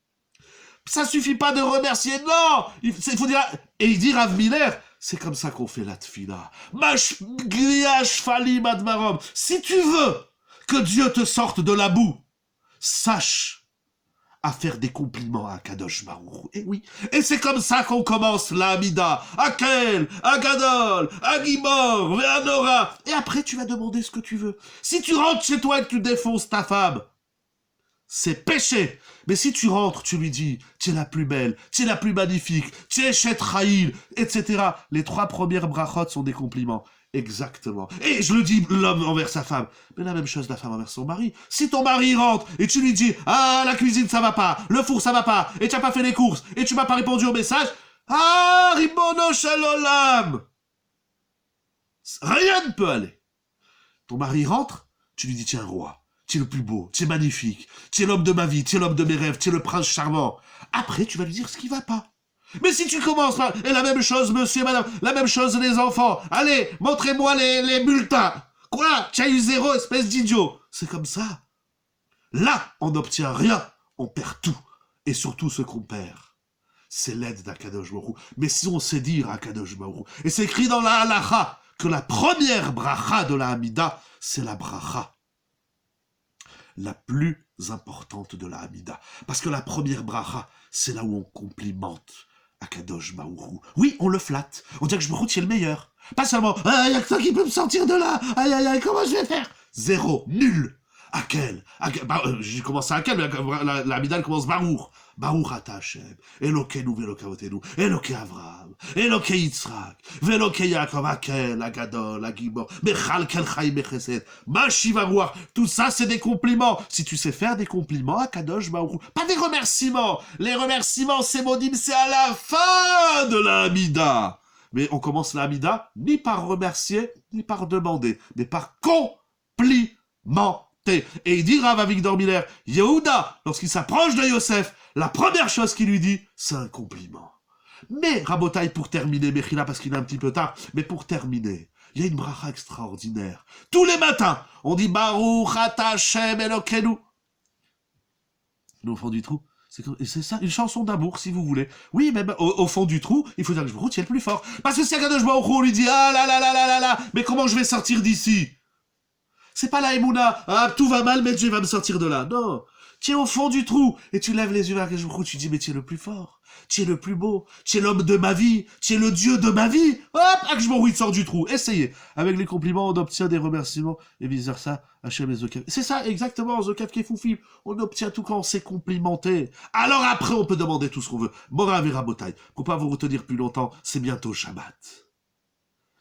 Ça suffit pas de remercier, non. Il faut dire... Et il dit Rav Miller, c'est comme ça qu'on fait la tfila. Si tu veux que Dieu te sorte de la boue, sache à faire des compliments à Kadosh Baruch. Et oui. Et c'est comme ça qu'on commence la Hamida. Akel, Agadol, Agibor, Veanora. Et après, tu vas demander ce que tu veux. Si tu rentres chez toi et que tu défonces ta femme, c'est péché. Mais si tu rentres, tu lui dis, tu es la plus belle, tu es la plus magnifique, tu es Chet Raïl, etc. Les 3 premières brachot sont des compliments. Exactement. Et je le dis, l'homme envers sa femme. Mais la même chose, la femme envers son mari. Si ton mari rentre et tu lui dis, ah, la cuisine, ça va pas, le four, ça va pas, et tu n'as pas fait les courses, et tu m'as pas répondu au message, ah, Ribono Shalom, rien ne peut aller. Ton mari rentre, tu lui dis, tu es un roi. Tu es le plus beau, tu es magnifique, tu es l'homme de ma vie, tu es l'homme de mes rêves, tu es le prince charmant. Après, tu vas lui dire ce qui va pas. Mais si tu commences par... Et la même chose, monsieur et madame, la même chose, les enfants. Allez, montrez-moi les bulletins. Quoi? Tu as eu 0, espèce d'idiot. C'est comme ça. Là, on n'obtient rien, on perd tout. Et surtout, ce qu'on perd, c'est l'aide d'Akadosh Baruch Hu. Mais si on sait dire Akadosh Baruch Hu, et c'est écrit dans la halacha que la première bracha de la Hamida, c'est la bracha la plus importante de la Hamida. Parce que la première bracha, c'est là où on complimente Akadosh Baruch Hu. Oui, on le flatte. On dit que Baruch Hu, tu es le meilleur. Pas seulement, il y a que toi qui peut me sortir de là. Aïe, aïe, aïe, comment je vais faire? 0, nul. Akel. J'ai commencé à Akel, mais la Hamida, elle commence Baruch. Baruch ata Hashem, Elokeinu ve'Elokavotenu, Elokei Avraham, Elokei Yitzhak, ve'Elokei Yaakov, Akel, Agadol, Agibor, Bechal kel chaim bechesed, Mashiv Ruach. Tout ça, c'est des compliments. Si tu sais faire des compliments à Kadosh Baruch Hu, pas des remerciements. Les remerciements, c'est modim, c'est à la fin de la Hamida. Mais on commence la Hamida ni par remercier, ni par demander, mais par complimenter. Et il dit Rav Avigdor Miller, Yehuda, lorsqu'il s'approche de Yosef, la première chose qu'il lui dit, c'est un compliment. Mais, Rabotai, pour terminer, Mechila, parce qu'il est un petit peu tard, mais pour terminer, il y a une bracha extraordinaire. Tous les matins, on dit Baruch ata Hashem Elokeinu. Nous, au fond du trou, c'est ça, une chanson d'amour, si vous voulez. Oui, mais au fond du trou, il faut dire que je vous tiens le plus fort. Parce que si Akadosh Baruch Hu, on lui dit, ah là là là là là là, mais comment je vais sortir d'ici? C'est pas la Emouna, ah, tout va mal, mais Dieu va me sortir de là. Non, tu es au fond du trou, et tu lèves les yeux vers le trou, tu dis, mais tu es le plus fort, tu es le plus beau, tu es l'homme de ma vie, tu es le Dieu de ma vie. Hop, Akshbaroui sort du trou. Essayez. Avec les compliments, on obtient des remerciements, et vice-versa, Hachem et Zokav. C'est ça, exactement, Zokav Kefoufim. On obtient tout quand on s'est complimenté. Alors après, on peut demander tout ce qu'on veut. Morav et Rabotai. Pour pas vous retenir plus longtemps, c'est bientôt Shabbat.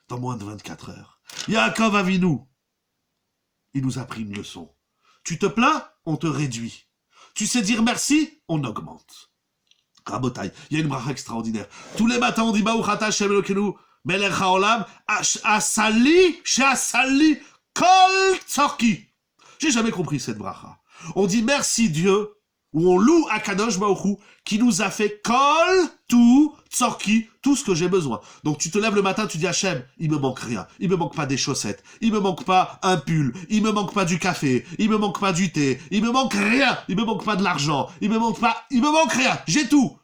Dans moins de 24 heures. Yaakov Avinu. Il nous a pris une leçon. Tu te plains, on te réduit. Tu sais dire merci, on augmente. Rabotai, il y a une bracha extraordinaire. Tous les matins, on dit Baruch ata Hashem Elokeinu melech haolam asali she'asali kol tzorki. J'ai jamais compris cette bracha. On dit merci Dieu, ou on loue Akadosh Baruch Hu, qui nous a fait kol tout tzorki, tout ce que j'ai besoin. Donc tu te lèves le matin, tu dis Hachem, il me manque rien. Il me manque pas des chaussettes, il me manque pas un pull, il me manque pas du café, il me manque pas du thé, il me manque rien, il me manque pas de l'argent, il me manque rien, j'ai tout.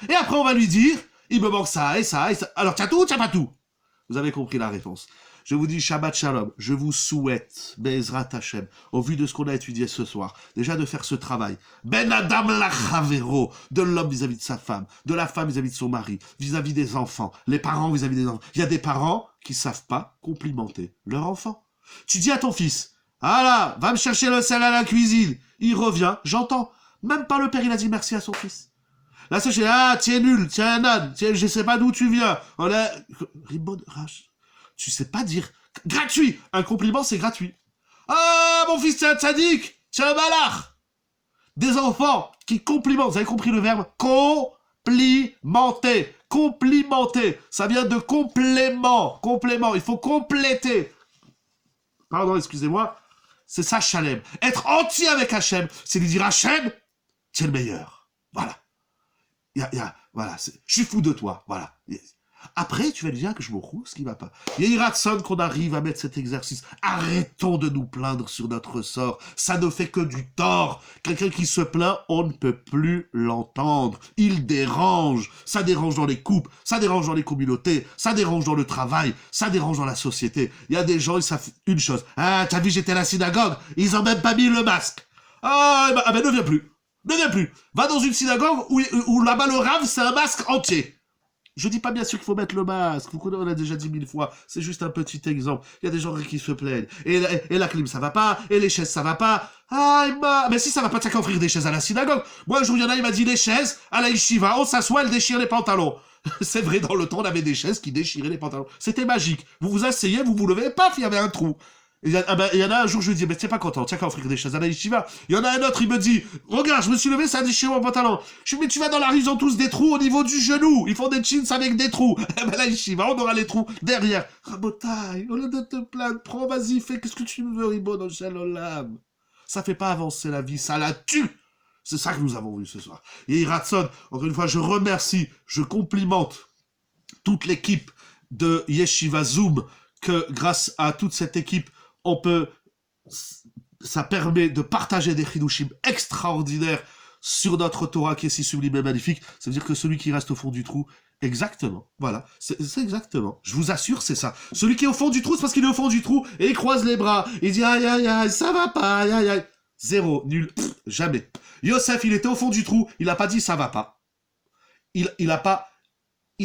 Et après on va lui dire, il me manque ça et ça et ça. Alors t'as tout ou t'as pas tout? Vous avez compris la réponse. Je vous dis Shabbat Shalom, je vous souhaite, Be'ezrat Hashem, au vu de ce qu'on a étudié ce soir, déjà de faire ce travail, Ben Adam Lachavero, de l'homme vis-à-vis de sa femme, de la femme vis-à-vis de son mari, vis-à-vis des enfants, les parents vis-à-vis des enfants. Il y a des parents qui savent pas complimenter leur enfant. Tu dis à ton fils, ah là, va me chercher le sel à la cuisine. Il revient, j'entends. Même pas le père, il a dit merci à son fils. La sœur, ah, tu es nul, tu es un âne, je sais pas d'où tu viens. On a... Ribon, Rach. Tu sais pas dire gratuit. Un compliment, c'est gratuit. Ah, mon fils, c'est un tzaddik, c'est un malach. Des enfants qui complimentent. Vous avez compris le verbe complimenter. Complimenter. Ça vient de complément. Complément. Il faut compléter. Pardon, excusez-moi. C'est ça, Shalem. Être entier avec Hachem, c'est lui dire Hachem, tu es le meilleur. Voilà. Voilà. Je suis fou de toi. Voilà. Après, tu vas lui dire que je me roule, ce qui va pas. Il y a Iratson qu'on arrive à mettre cet exercice. Arrêtons de nous plaindre sur notre sort. Ça ne fait que du tort. Quelqu'un qui se plaint, on ne peut plus l'entendre. Il dérange. Ça dérange dans les couples, ça dérange dans les communautés, ça dérange dans le travail, ça dérange dans la société. Il y a des gens, ils savent une chose. Ah, t'as vu, j'étais à la synagogue, ils ont même pas mis le masque. Ah ben ne viens plus. Ne viens plus. Va dans une synagogue où là-bas le rave, c'est un masque entier. Je dis pas bien sûr qu'il faut mettre le masque, vous connaissez, on l'a déjà dit 1000 fois, c'est juste un petit exemple. Il y a des gens qui se plaignent, et la clim ça va pas, et les chaises ça va pas. Ah, mais si ça va pas, t'as qu'à offrir des chaises à la synagogue. Moi un jour il y en a, il m'a dit les chaises, à la yeshiva, on s'assoit, elle déchire les pantalons. C'est vrai, dans le temps on avait des chaises qui déchiraient les pantalons. C'était magique. Vous vous asseyez, vous levez, paf, il y avait un trou. Il y en a un jour, je lui dis, mais t'es pas content, tiens qu'à offrir des chaises à la yeshiva. Il y en a un autre, il me dit, regarde, je me suis levé, ça a déchiré mon pantalon. Je lui dis, mais tu vas dans la rue, ils ont tous des trous au niveau du genou. Ils font des jeans avec des trous. Eh ben la yeshiva, on aura les trous derrière. Rabotaille, au lieu de te plaindre, prends, vas-y, fais, qu'est-ce que tu veux, Ribon, dans Shalom. Ça fait pas avancer la vie, ça la tue. C'est ça que nous avons vu ce soir. Et Iratson, encore une fois, je remercie, je complimente toute l'équipe de Yeshiva Zoom, que grâce à toute cette équipe, ça permet de partager des chidushim extraordinaires sur notre Torah qui est si sublime et magnifique. Ça veut dire que celui qui reste au fond du trou, exactement, voilà, c'est exactement, je vous assure, c'est ça. Celui qui est au fond du trou, c'est parce qu'il est au fond du trou et il croise les bras, il dit aïe aïe aïe, ça va pas, aïe aïe aïe. Zéro, nul, jamais. Yosef, il était au fond du trou, il a pas dit ça va pas. Il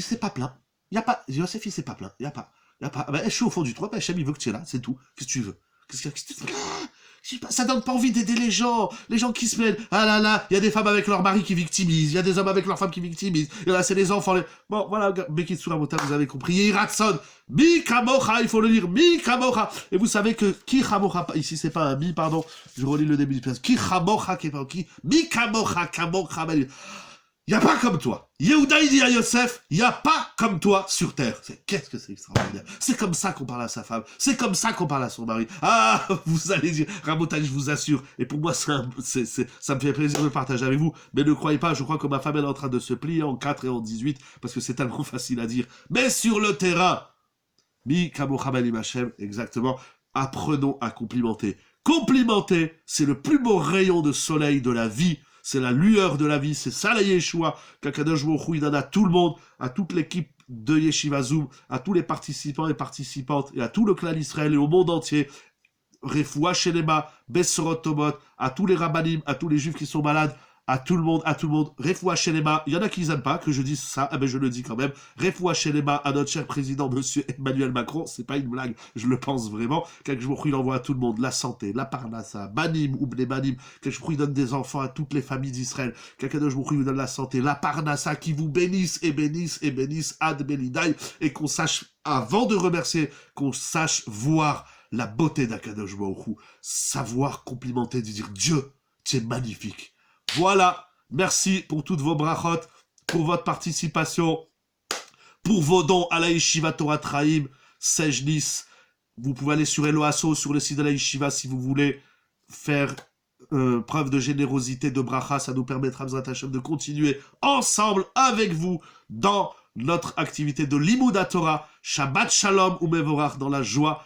s'est pas plaint. Yosef, il s'est pas plaint, il y a pas. Je suis au fond du trou, Hachem, il veut que tu es là, c'est tout. Qu'est-ce que tu veux? Ça donne pas envie d'aider les gens qui se plaignent. Ah là là, il y a des femmes avec leur mari qui victimisent, il y a des hommes avec leurs femmes qui victimisent, et là c'est les enfants. Bon, voilà, Bekitsura Mota, vous avez compris. Yiratson, Mi Kamocha, il faut le lire, Mi Kamocha. Et vous savez que Ki Kamocha, ici c'est pas un Mi, pardon, je relis le début du pièce. Ki Kamocha, qui Mi Kamocha, Kamocha, il n'y a pas comme toi. Yehuda, il dit à Yosef, il n'y a pas comme toi sur terre. Qu'est-ce que c'est extraordinaire. C'est comme ça qu'on parle à sa femme. C'est comme ça qu'on parle à son mari. Ah, vous allez dire, Rabotage, je vous assure. Et pour moi, ça me fait plaisir de partager avec vous. Mais ne croyez pas, je crois que ma femme elle est en train de se plier en 4 et en 18, parce que c'est tellement facile à dire. Mais sur le terrain, Mi Kamochabali Machem, exactement, apprenons à complimenter. Complimenter, c'est le plus beau rayon de soleil de la vie. C'est la lueur de la vie, c'est ça la Yeshua, qu'Akadosh Baruch Hu, il donne à tout le monde, à toute l'équipe de Yeshiva Zoom, à tous les participants et participantes, et à tout le clan d'Israël et au monde entier. Refoua Shelema, Bessorot Tomot, à tous les rabbanim, à tous les juifs qui sont malades, à tout le monde, Refoua Shelema, il y en a qui n'aiment pas que je dise ça, mais je le dis quand même. Refoua Shelema à notre cher président, monsieur Emmanuel Macron, c'est pas une blague, je le pense vraiment. Quelque chose il envoie à tout le monde la santé, la parnassa, banim ou bné banim. Quelque chose il donne des enfants à toutes les familles d'Israël. Quelque chose il vous donne la santé, la parnassa qui vous bénisse et bénisse et bénisse ad belidaï, et qu'on sache, avant de remercier, qu'on sache voir la beauté d'Akadosh Baruch Hu, savoir complimenter, de dire Dieu, tu es magnifique. Voilà, merci pour toutes vos brachot, pour votre participation, pour vos dons à la Yeshiva Torah Traim, Sejnis. Vous pouvez aller sur Eloasso, sur le site de la Yeshiva, si vous voulez faire preuve de générosité, de bracha. Ça nous permettra, de continuer ensemble avec vous dans notre activité de Limouda Torah. Shabbat Shalom ou Mevorach, dans la joie,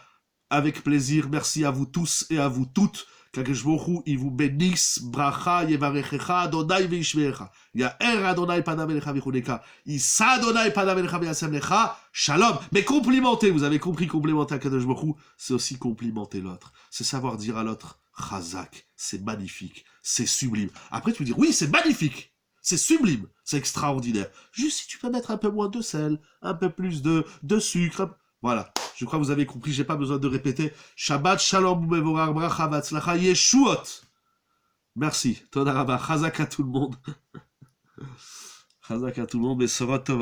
avec plaisir. Merci à vous tous et à vous toutes. Qu'Akadosh Baruch Hu, il vous bénisse, bracha, yevarechecha, Adonai veishmerecha. Ya'er Adonai panav elecha vichuneka. Issa Adonai panav elecha v'yasem lecha. Shalom. Mais complimentez, vous avez compris, complimenter Akadosh Baruch Hu, c'est aussi complimenter l'autre. C'est savoir dire à l'autre, Chazak, c'est magnifique, c'est sublime. Après, tu peux dire, oui, c'est magnifique, c'est sublime, c'est extraordinaire. Juste si tu peux mettre un peu moins de sel, un peu plus de sucre. Voilà, je crois que vous avez compris, j'ai pas besoin de répéter. Shabbat Shalom Mevorar Bracha Vatzlacha Yeshuot. Merci, Toda Rabba, Chazak à tout le monde. Chazak à tout le monde, et Sorot Tova.